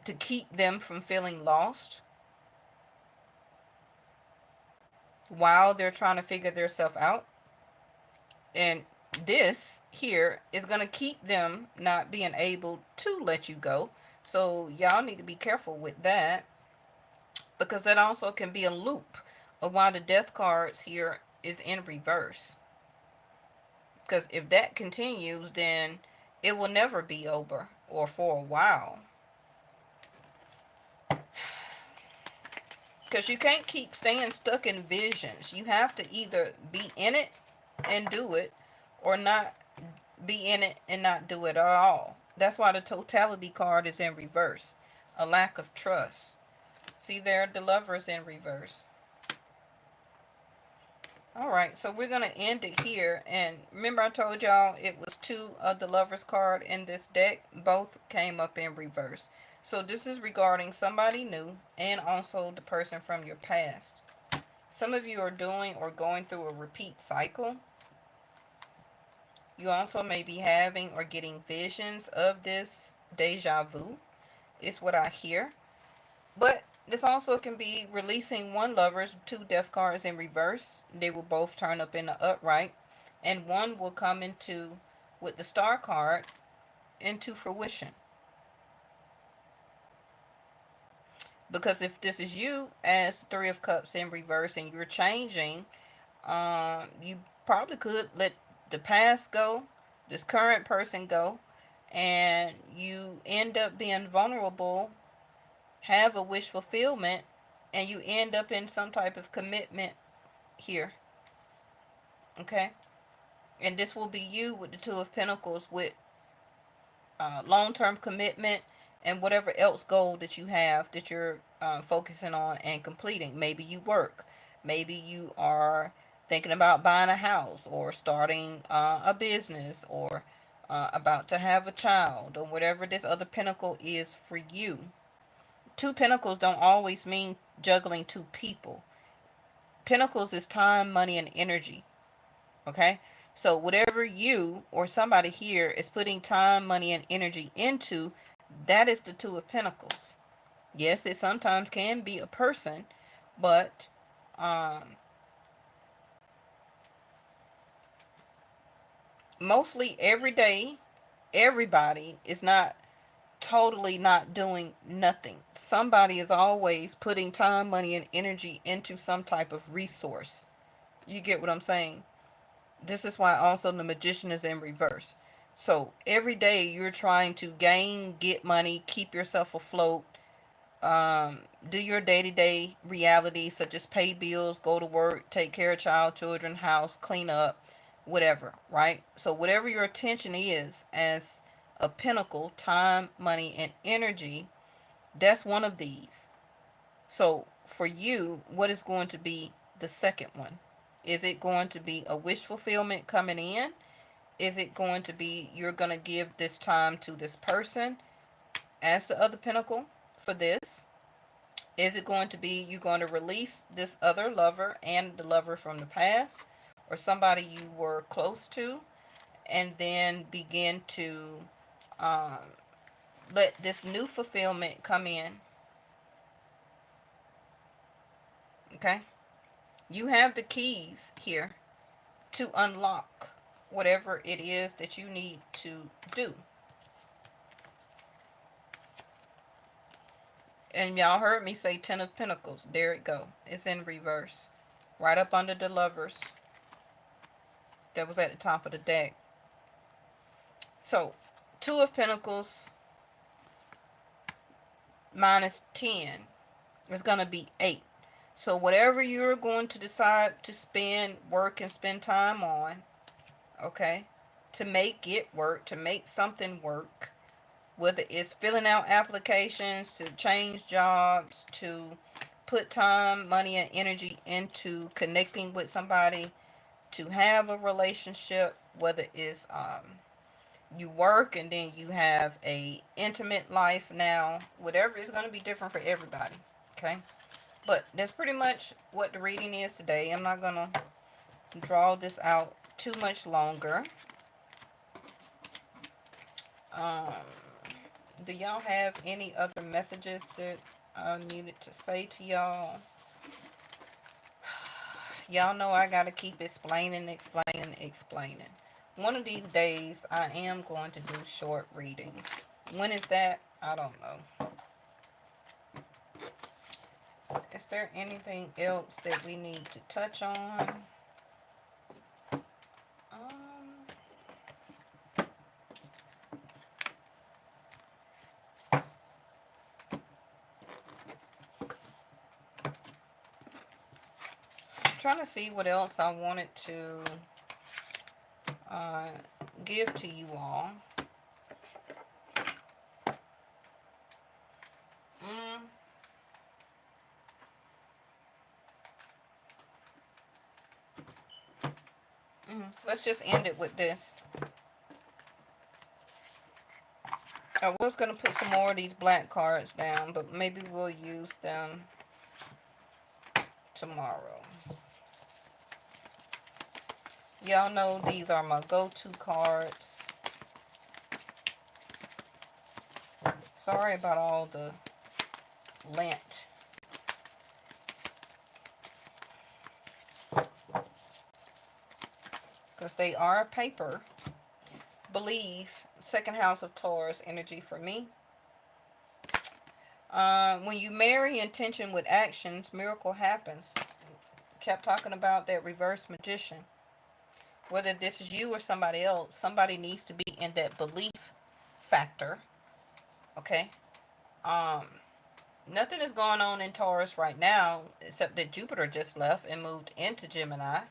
A: to keep them from feeling lost while they're trying to figure themselves out. And this here is going to keep them not being able to let you go. So y'all need to be careful with that, because that also can be a loop of why the death cards here is in reverse. Because if that continues, then it will never be over, or for a while. Because you can't keep staying stuck in visions. You have to either be in it and do it, or not be in it and not do it at all. That's why the totality card is in reverse. A lack of trust. See there, the lover is in reverse. Alright, so we're going to end it here. And remember I told y'all it was two of the lover's card in this deck. Both came up in reverse. So this is regarding somebody new and also the person from your past. Some of you are doing or going through a repeat cycle. You also may be having or getting visions of this deja vu. Is what I hear. But this also can be releasing one lover's two death cards in reverse. They will both turn up in the upright. And one will come into, with the star card, into fruition. Because if this is you as Three of Cups in reverse and you're changing, you probably could let the past go, this current person go, and you end up being vulnerable, have a wish fulfillment, and you end up in some type of commitment here. Okay. And this will be you with the Two of Pentacles with long-term commitment and whatever else goal that you have that you're focusing on and completing. Maybe you work. Maybe you are thinking about buying a house or starting a business or about to have a child or whatever this other pinnacle is for you. Two pentacles don't always mean juggling two people. Pentacles is time, money, and energy. Okay? So whatever you or somebody here is putting time, money, and energy into, that is the Two of Pentacles. Yes, it sometimes can be a person, but mostly every day, everybody is not totally not doing nothing. Somebody is always putting time, money, and energy into some type of resource. You get what I'm saying? This is why also the Magician is in reverse. So every day you're trying to gain, get money, keep yourself afloat, do your day-to-day reality such as pay bills, go to work, take care of child, children, house, clean up, whatever, right? So whatever your attention is as a pinnacle, time, money, and energy, that's one of these. So for you, what is going to be the second one? Is it going to be a wish fulfillment coming in? Is it going to be you're going to give this time to this person as the other pinnacle for this? Is it going to be you're going to release this other lover and the lover from the past or somebody you were close to and then begin to um, let this new fulfillment come in? Okay? You have the keys here to unlock whatever it is that you need to do. And y'all heard me say Ten of Pentacles. There it go. It's in reverse. Right up under the lovers that was at the top of the deck. So, Two of Pentacles minus 10 is going to be 8. So whatever you're going to decide to spend, work, and spend time on, okay, to make it work, to make something work, whether it's filling out applications, to change jobs, to put time, money, and energy into connecting with somebody, to have a relationship, whether it's you work and then you have a intimate life now, whatever, is going to be different for everybody. Okay, but that's pretty much what the reading is today. I'm not going to draw this out too much longer. um do y'all have any other messages that I needed to say to y'all? Y'all know I gotta keep explaining. One of these days I am going to do short readings. When is that? I don't know. Is there anything else that we need to touch on? Um, I'm trying to see what else I wanted to uh, give to you all. Mm, let's just end it with this. I was going to put some more of these black cards down, but maybe we'll use them tomorrow. Y'all know these are my go-to cards. Sorry about all the lint. Because they are paper. Believe, second house of Taurus energy for me. When you marry intention with actions, miracle happens. Kept talking about that reverse magician. Whether this is you or somebody else, somebody needs to be in that belief factor. Okay? Um, Nothing is going on in Taurus right now except that Jupiter just left and moved into Gemini.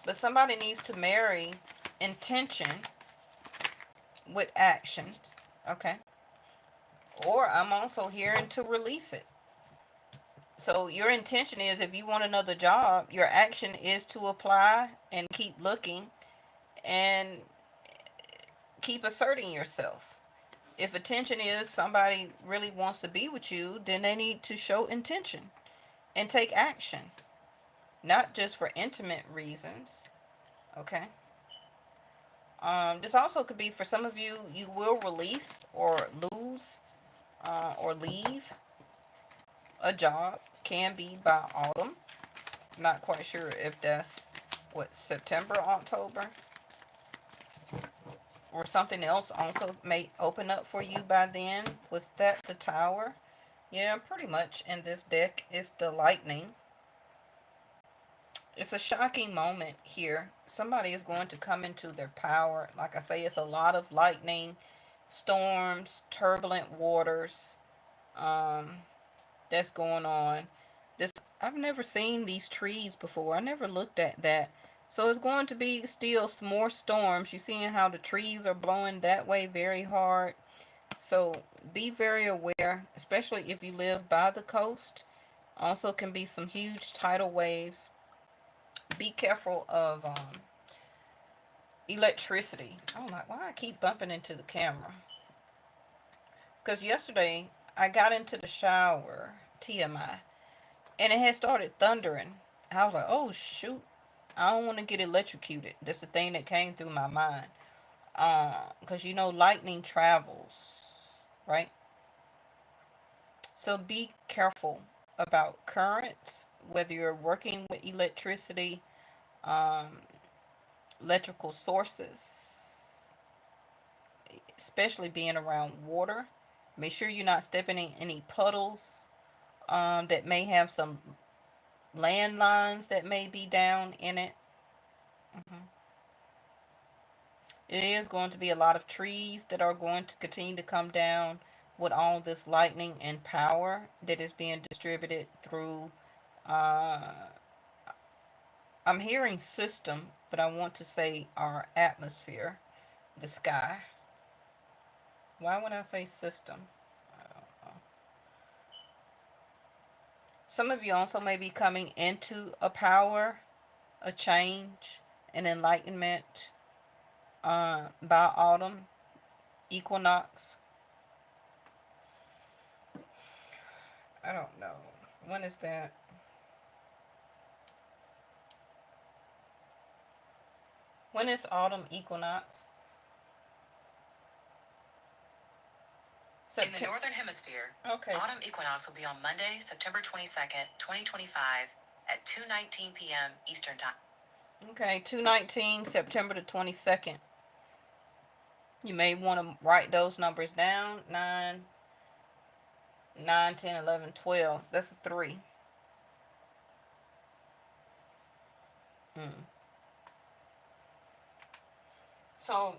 A: But somebody needs to marry intention with action. Okay. Or I'm also hearing to release it. So your intention is, if you want another job, your action is to apply and keep looking and keep asserting yourself. If attention is somebody really wants to be with you, then they need to show intention and take action, not just for intimate reasons. Okay. This also could be for some of you, you will release or lose or leave a job. Can be by autumn. Not quite sure if that's what, September, October, or something else also may open up for you by then. Was that the Tower? Yeah, pretty much in this deck is the Lightning. It's a shocking moment here. Somebody is going to come into their power. Like I say, it's a lot of lightning, storms, turbulent waters that's going on. This, I've never seen these trees before. I never looked at that. So it's going to be still more storms. You're seeing how the trees are blowing that way very hard. So be very aware, especially if you live by the coast. Also can be some huge tidal waves. Be careful of electricity. Oh my, why I keep bumping into the camera? Because yesterday I got into the shower, TMI, and it had started thundering. I was like, oh shoot, I don't want to get electrocuted. That's the thing that came through my mind. Because you know, lightning travels, right? So be careful about currents, whether you're working with electricity, um, electrical sources, especially being around water. Make sure you're not stepping in any puddles that may have some landlines that may be down in it. hmm It is going to be a lot of trees that are going to continue to come down with all this lightning and power that is being distributed through. Uh, I'm hearing system, but I want to say our atmosphere, the sky. Why would I say system? I don't know. Some of you also may be coming into a power, a change, an enlightenment by autumn, equinox. I don't know. When is that? When is autumn equinox?
B: In the Northern Hemisphere,
A: Okay.
B: autumn equinox will be on Monday, September 22nd, 2025 at 2:19 p.m. Eastern Time.
A: Okay, 2/19, September the 22nd. You may want to write those numbers down. 9, 9, 10, 11, 12. That's a 3. Mm. So,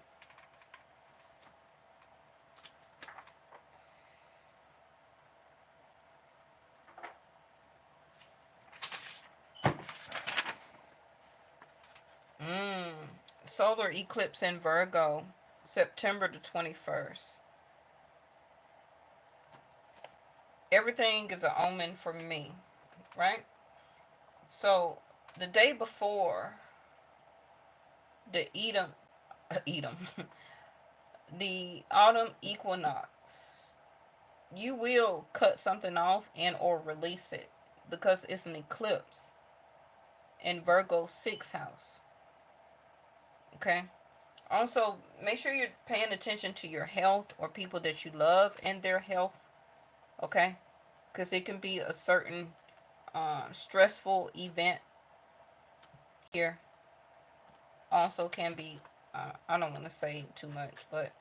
A: mm, solar eclipse in Virgo, September the 21st. Everything is an omen for me, right? So, the day before the Edom, the autumn equinox, you will cut something off and or release it because it's an eclipse in Virgo's 6th house. Okay? Also, make sure you're paying attention to your health or people that you love and their health. Okay? Because it can be a certain stressful event here. Also, can be, I don't want to say too much, but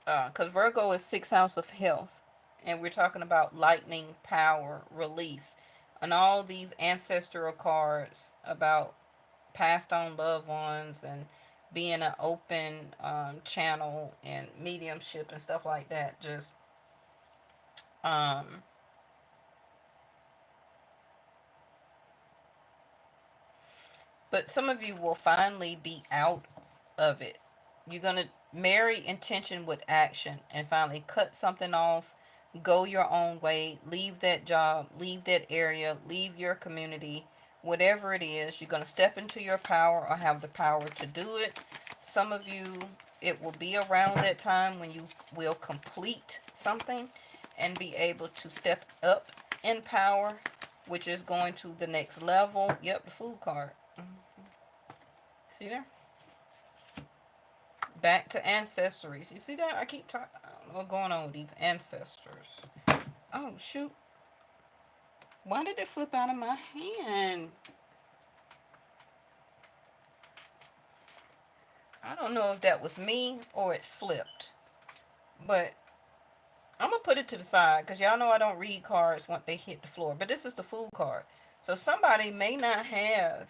A: because Virgo is 6th house of health, and we're talking about lightning, power, release, and all these ancestral cards about passed on loved ones and being an open channel and mediumship and stuff like that. Just um, but some of you will finally be out of it. You're going to marry intention with action and finally cut something off, go your own way, leave that job, leave that area, leave your community, whatever it is. You're going to step into your power or have the power to do it. Some of you, it will be around that time when you will complete something and be able to step up in power, which is going to the next level. Yep, the food card. See there? Back to ancestries. You see that? I keep talking. I don't know what's going on with these ancestors. Oh, shoot. Why did it flip out of my hand? I don't know if that was me or it flipped. But I'm going to put it to the side because y'all know I don't read cards once they hit the floor. But this is the food card. So somebody may not have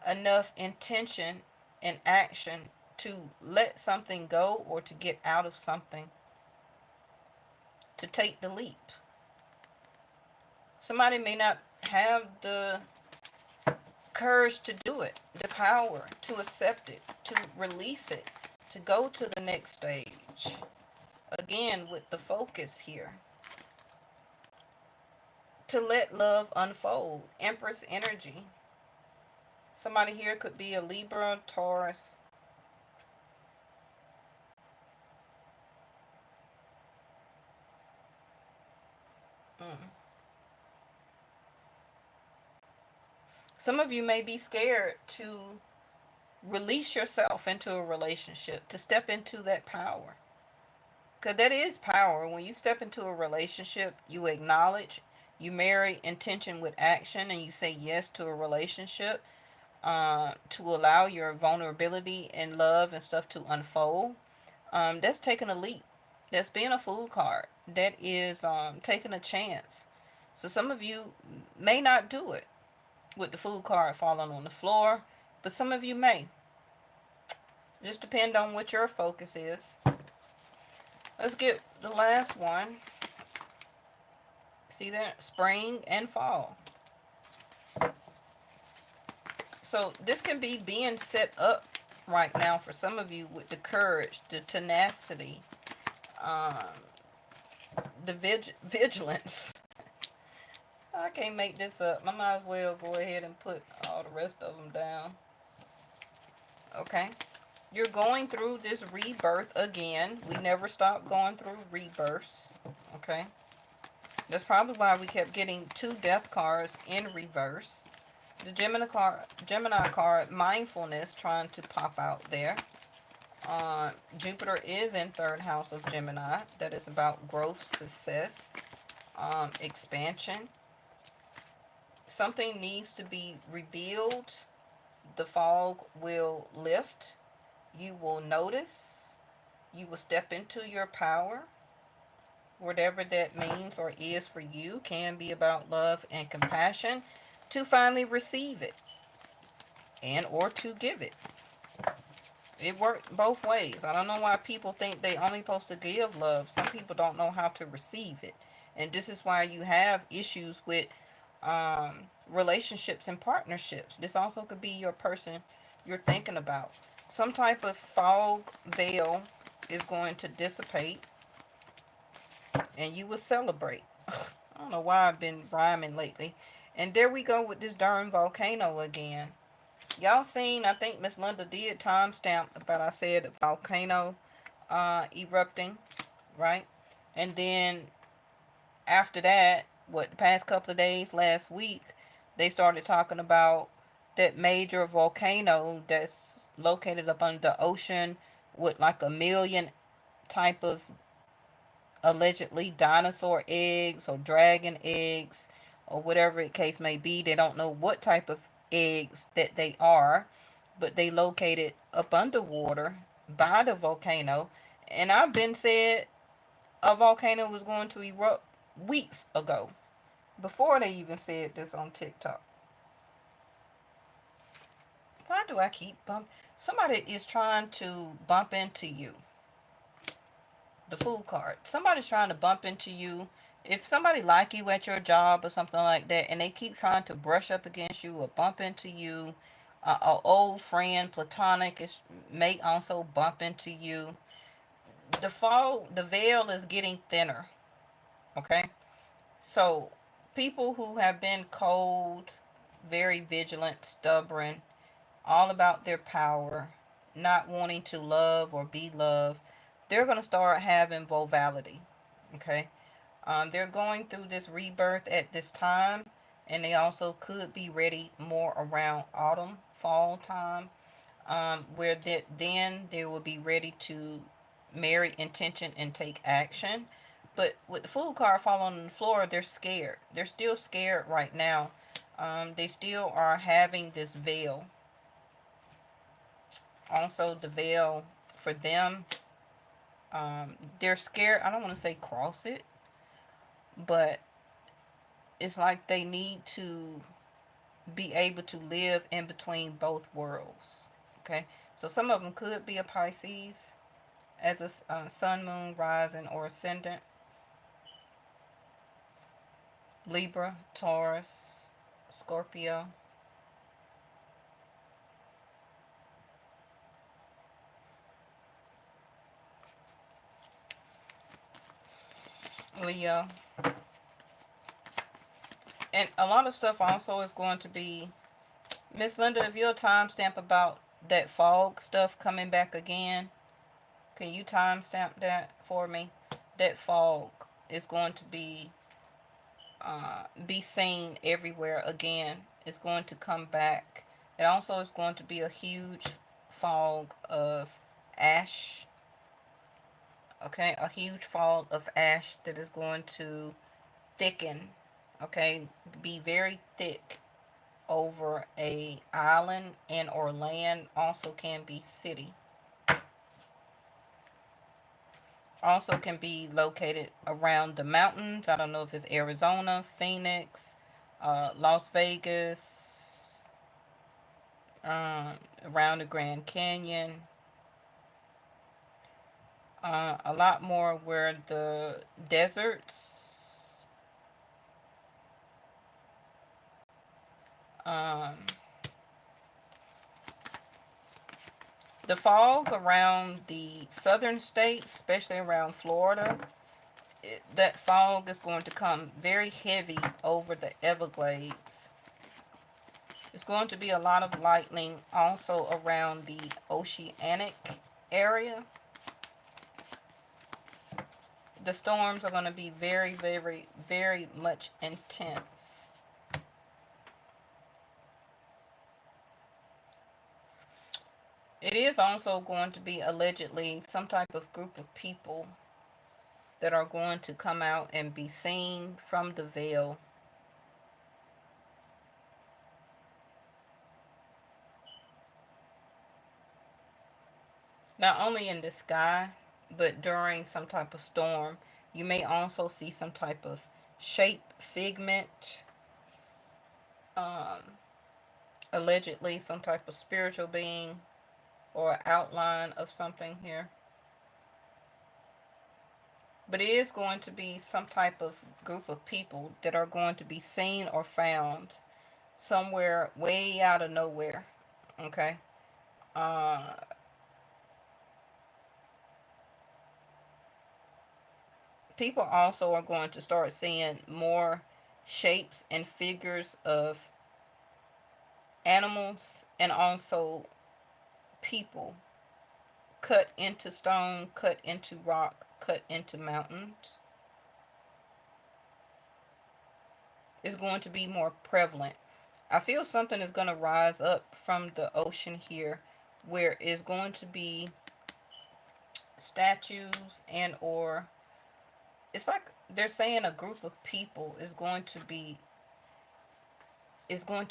A: enough intention and action to let something go or to get out of something to take the leap. Somebody may not have the courage to do it, the power to accept it, to release it, to go to the next stage. Again, with the focus here, to let love unfold. Empress energy. Somebody here could be a Libra, Taurus. Mm. Some of you may be scared to release yourself into a relationship, to step into that power. Because that is power. When you step into a relationship, you acknowledge, you marry intention with action, and you say yes to a relationship to allow your vulnerability and love and stuff to unfold. That's taking a leap. That's being a fool card. That is taking a chance. So some of you may not do it with the fool card falling on the floor, but some of you may. Just depend on what your focus is. Let's get the last one. See that? Spring and fall. So this can be being set up right now for some of you with the courage, the tenacity, um, the vigilance. I can't make this up. I might as well go ahead and put all the rest of them down. Okay. You're going through this rebirth again. We never stop going through rebirths. Okay. That's probably why we kept getting 2 death cards in reverse. The Gemini card, mindfulness, trying to pop out there. Jupiter is in 3rd house of Gemini. That is about growth, success, expansion. Something needs to be revealed. The fog will lift. You will notice. You will step into your power. Whatever that means or is for you, can be about love and compassion, to finally receive it and or to give it. It worked both ways. I don't know why people think they only supposed to give love. Some people don't know how to receive it. And this is why you have issues with relationships and partnerships. This also could be your person you're thinking about. Some type of fog veil is going to dissipate and you will celebrate. I don't know why I've been rhyming lately. And there we go with this darn volcano again. Y'all seen, I think Miss Linda did timestamp about I said volcano erupting, right? And then after that, what, the past couple of days, last week, they started talking about that major volcano that's located up under the ocean with like a million type of allegedly dinosaur eggs or dragon eggs or whatever the case may be. They don't know what type of eggs that they are, but they located up underwater by the volcano. And I've been said a volcano was going to erupt weeks ago, before they even said this on TikTok. Why do I keep bump? Somebody is trying to bump into you. The food cart. Somebody's trying to bump into you. If somebody like you at your job or something like that, and they keep trying to brush up against you or bump into you, a old friend, platonic, is may also bump into you. The veil is getting thinner. Okay, so people who have been cold, very vigilant, stubborn, all about their power, not wanting to love or be loved, they're going to start having vulvality. Okay. They're going through this rebirth at this time, and they also could be ready more around autumn, fall time, where then they will be ready to marry intention and take action. But with the food card falling on the floor, they're scared. They're still scared right now. They still are having this veil. Also, the veil for them, they're scared. I don't want to say cross it, but it's like they need to be able to live in between both worlds. Okay, so some of them could be a Pisces as a sun, moon, rising, or ascendant. Libra, Taurus, Scorpio, Leo. And a lot of stuff also is going to be, Miss Linda, if you'll timestamp about that fog stuff coming back again, can you timestamp that for me? That fog is going to be seen everywhere again. It's going to come back. It also is going to be a huge fog of ash. Okay, a huge fog of ash that is going to thicken. Okay, be very thick over a island and or land. Also can be city. Also can be located around the mountains. I don't know if it's Arizona, Phoenix, Las Vegas, around the Grand Canyon. A lot more where the deserts. Um, the fog around the southern states, especially around Florida, that fog is going to come very heavy over the Everglades. It's going to be a lot of lightning also around the oceanic area. The storms are going to be very, very, very much intense. It is also going to be allegedly some type of group of people that are going to come out and be seen from the veil. Not only in the sky, but during some type of storm. You may also see some type of shape, figment, um, allegedly some type of spiritual being or outline of something here. But it is going to be some type of group of people that are going to be seen or found somewhere way out of nowhere. Okay. Uh, People also are going to start seeing more shapes and figures of animals and also people cut into stone, cut into rock, cut into mountains. Is going to be more prevalent. I feel something is going to rise up from the ocean here where it's going to be statues and or it's like they're saying a group of people is going to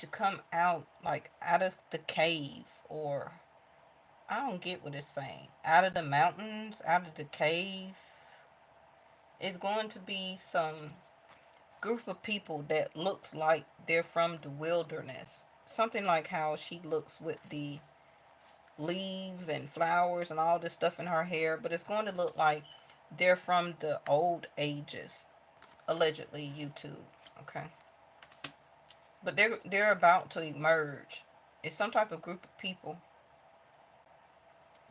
A: come out like out of the cave or I don't get what it's saying. Out of the mountains, out of the cave. It's going to be some group of people that looks like they're from the wilderness something like how she looks with the leaves and flowers and all this stuff in her hair, but it's going to look like they're from the old ages, allegedly YouTube. Okay, but they're about to emerge. It's some type of group of people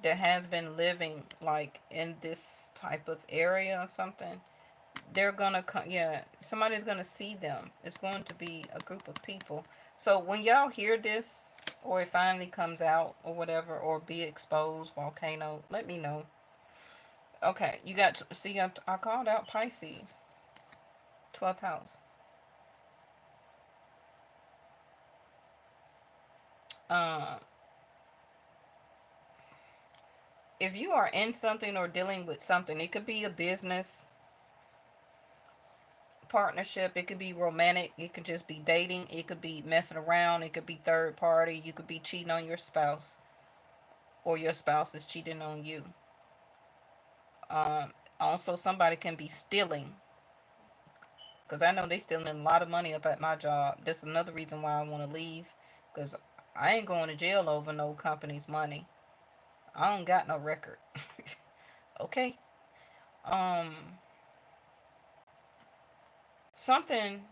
A: that has been living like in this type of area or something. They're gonna come. Yeah, somebody's gonna see them. It's going to be a group of people. So when y'all hear this, or it finally comes out, or whatever, or be exposed, volcano, let me know. Okay, you got to see. I called out Pisces, 12th house. Uh, if you are in something or dealing with something, it could be a business partnership, it could be romantic, it could just be dating, it could be messing around, it could be third party, you could be cheating on your spouse, or your spouse is cheating on you. Also, somebody can be stealing, because I know they stealing a lot of money up at my job. That's another reason why I want to leave, because I ain't going to jail over no company's money. I don't got no record. Okay. Um, something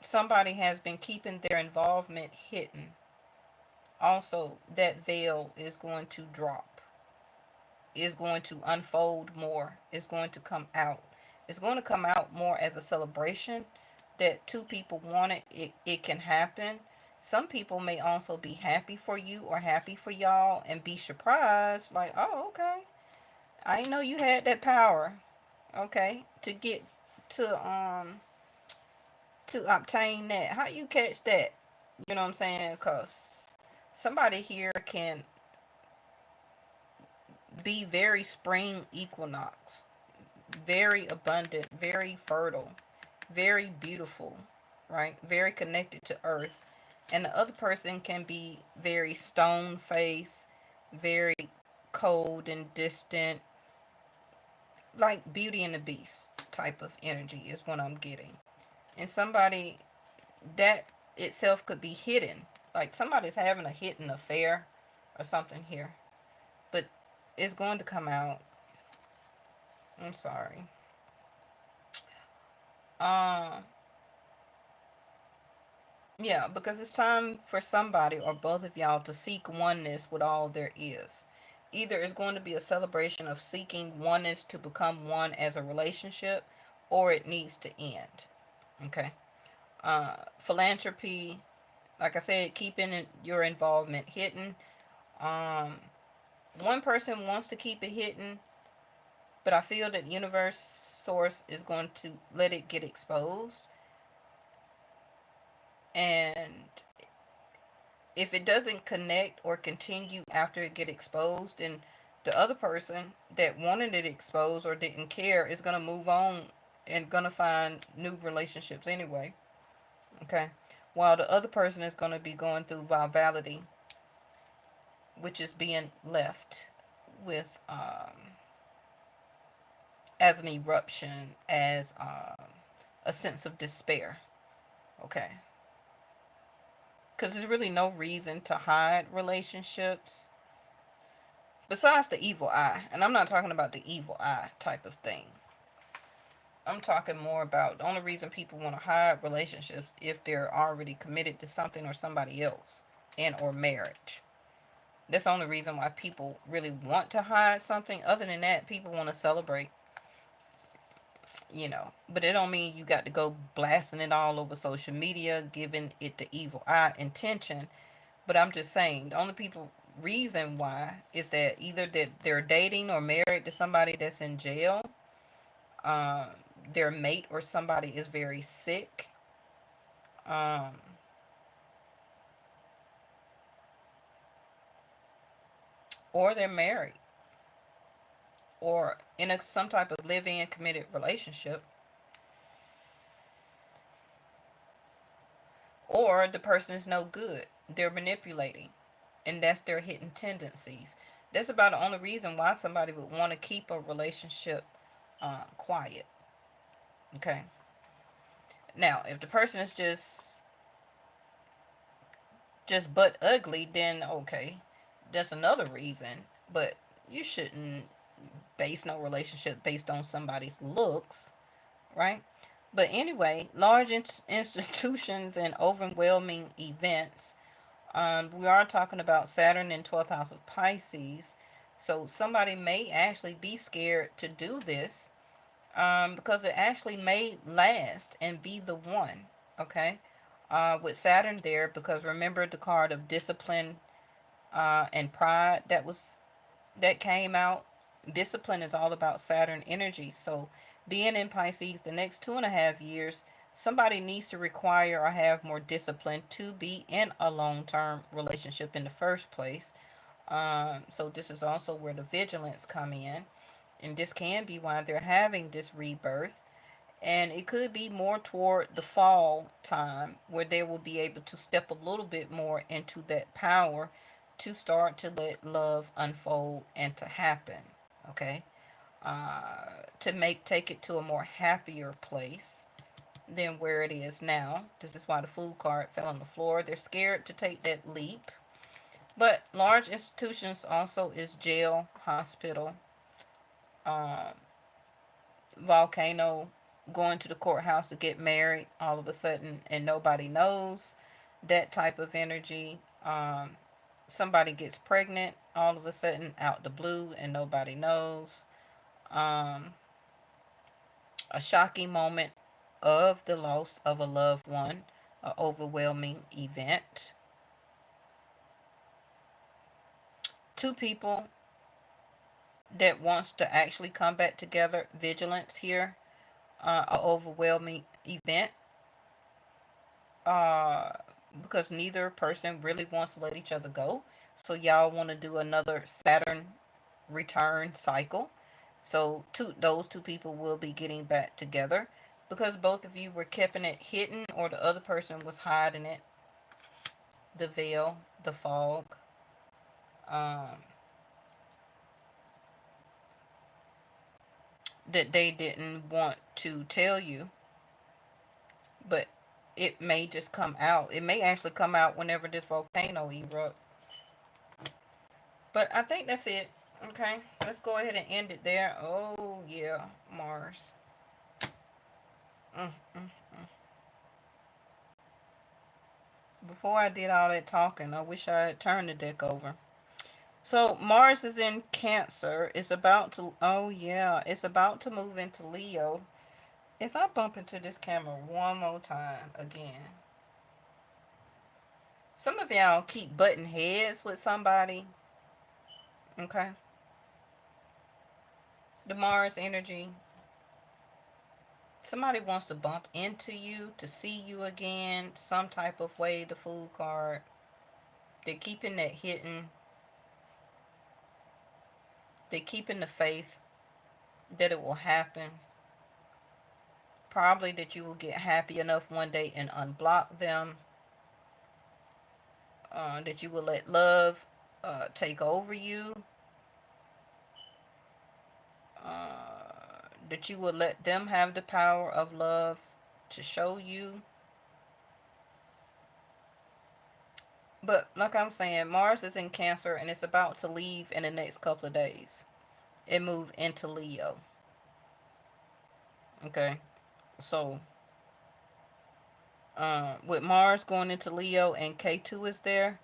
A: somebody has been keeping their involvement hidden. Also, that veil is going to drop, is going to unfold more, is going to come out. It's going to come out more as a celebration that two people want it. It can happen. Some people may also be happy for you or happy for y'all and be surprised, like, oh, okay. I didn't know you had that power. Okay. To obtain that. How you catch that? You know what I'm saying? Cause somebody here can be very spring equinox, very abundant, very fertile, very beautiful, right? Very connected to earth. And the other person can be very stone faced, very cold and distant, like Beauty and the Beast type of energy is what I'm getting. And somebody that itself could be hidden. Like somebody's having a hidden affair or something here. But it's going to come out. I'm sorry. Uh, yeah, because it's time for somebody or both of y'all to seek oneness with all there is. Either it's going to be a celebration of seeking oneness to become one as a relationship, or it needs to end. Okay. Philanthropy, like I said, keeping your involvement hidden. Um, one person wants to keep it hidden, but I feel that universe source is going to let it get exposed. And if it doesn't connect or continue after it get exposed, then the other person that wanted it exposed or didn't care is gonna move on and gonna find new relationships anyway. Okay. While the other person is gonna be going through vitality, which is being left with as an eruption, as a sense of despair. Okay. Because there's really no reason to hide relationships besides the evil eye. And I'm not talking about the evil eye type of thing. I'm talking more about the only reason people want to hide relationships if they're already committed to something or somebody else and or marriage. That's the only reason why people really want to hide something. Other than that, people want to celebrate, But it don't mean you got to go blasting it all over social media, giving it the evil eye intention. But I'm just saying, the only people reason why is that either that they're dating or married to somebody that's in jail, um, their mate or somebody is very sick, um, or they're married, or in some type of living and committed relationship, or the person is no good. They're manipulating, and that's their hidden tendencies. That's about the only reason why somebody would want to keep a relationship quiet. Okay. Now, if the person is just just but ugly, then okay, that's another reason. But you shouldn't base no relationship based on somebody's looks, right? But anyway, large institutions and overwhelming events. We are talking about Saturn in 12th house of Pisces. So somebody may actually be scared to do this, because it actually may last and be the one. Okay. With Saturn there, because remember the card of discipline and pride that came out. Discipline is all about Saturn energy. So being in Pisces the next 2.5 years, somebody needs to require or have more discipline to be in a long-term relationship in the first place. So this is also where the vigilance come in, and this can be why they're having this rebirth. And it could be more toward the fall time where they will be able to step a little bit more into that power to start to let love unfold and to happen. Okay, to make take it to a more happier place than where it is now. This is why the Fool card fell on the floor. They're scared to take that leap. But large institutions also is jail, hospital, uh, volcano, going to the courthouse to get married all of a sudden and nobody knows. That type of energy. Somebody gets pregnant all of a sudden out the blue and nobody knows. Um, a shocking moment of the loss of a loved one, an overwhelming event. Two people that wants to actually come back together, vigilance here, an overwhelming event, uh, because neither person really wants to let each other go. So y'all want to do another Saturn return cycle. So those two people will be getting back together because both of you were keeping it hidden or the other person was hiding it. The veil, the fog. Um, that they didn't want to tell you, but it may just come out. It may actually come out whenever this volcano erupts. But I think that's it. Okay, let's go ahead and end it there. Oh yeah, Mars. Mm, mm. Before I did all that talking, I wish I had turned the deck over. So Mars is in Cancer. It's about to. Oh yeah, it's about to move into Leo. If I bump into this camera one more time again, some of y'all keep butting heads with somebody. Okay, the Mars energy. Somebody wants to bump into you to see you again, some type of way. The Fool card. They're keeping that hidden. They're keeping the faith that it will happen. Probably that you will get happy enough one day and unblock them. That you will let love take over you. That you will let them have the power of love to show you. But like I'm saying, Mars is in Cancer and it's about to leave in the next couple of days. It moved into Leo. Okay, so with Mars going into Leo and K2 is there,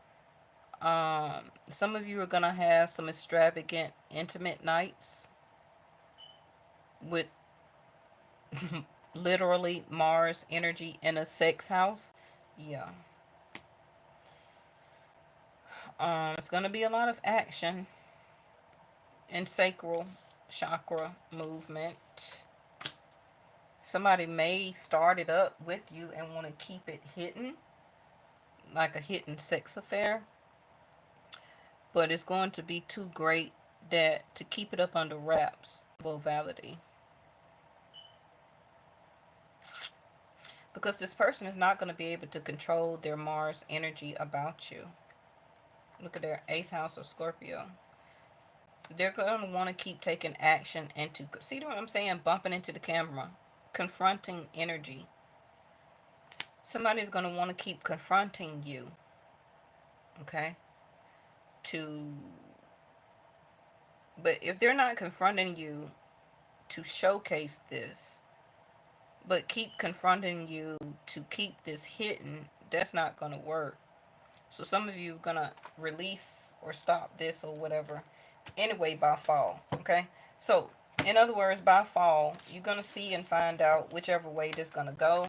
A: some of you are gonna have some extravagant, intimate nights with literally Mars energy in a sex house. Yeah, it's gonna be a lot of action and sacral chakra movement. Somebody may start it up with you and want to keep it hidden, like a hidden sex affair, but it's going to be too great that to keep it up under wraps will validate. Because this person is not going to be able to control their Mars energy about you. Look at their 8th house of Scorpio. They're going to want to keep taking action into, see what I'm saying? Bumping into the camera. Confronting energy. Somebody's going to want to keep confronting you. Okay? To But if they're not confronting you to showcase this, but keep confronting you to keep this hidden, that's not going to work. So some of you are going to release or stop this or whatever anyway by fall, okay? So, in other words, by fall, you're going to see and find out whichever way this is going to go.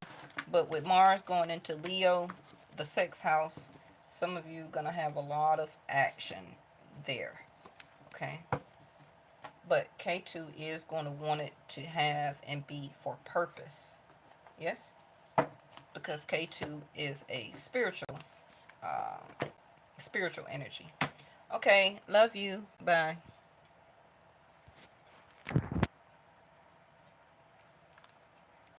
A: But with Mars going into Leo, the sex house, some of you are going to have a lot of action there, okay? But K2 is going to want it to have and be for purpose. Yes? Because K2 is a spiritual energy. Okay, love you. Bye.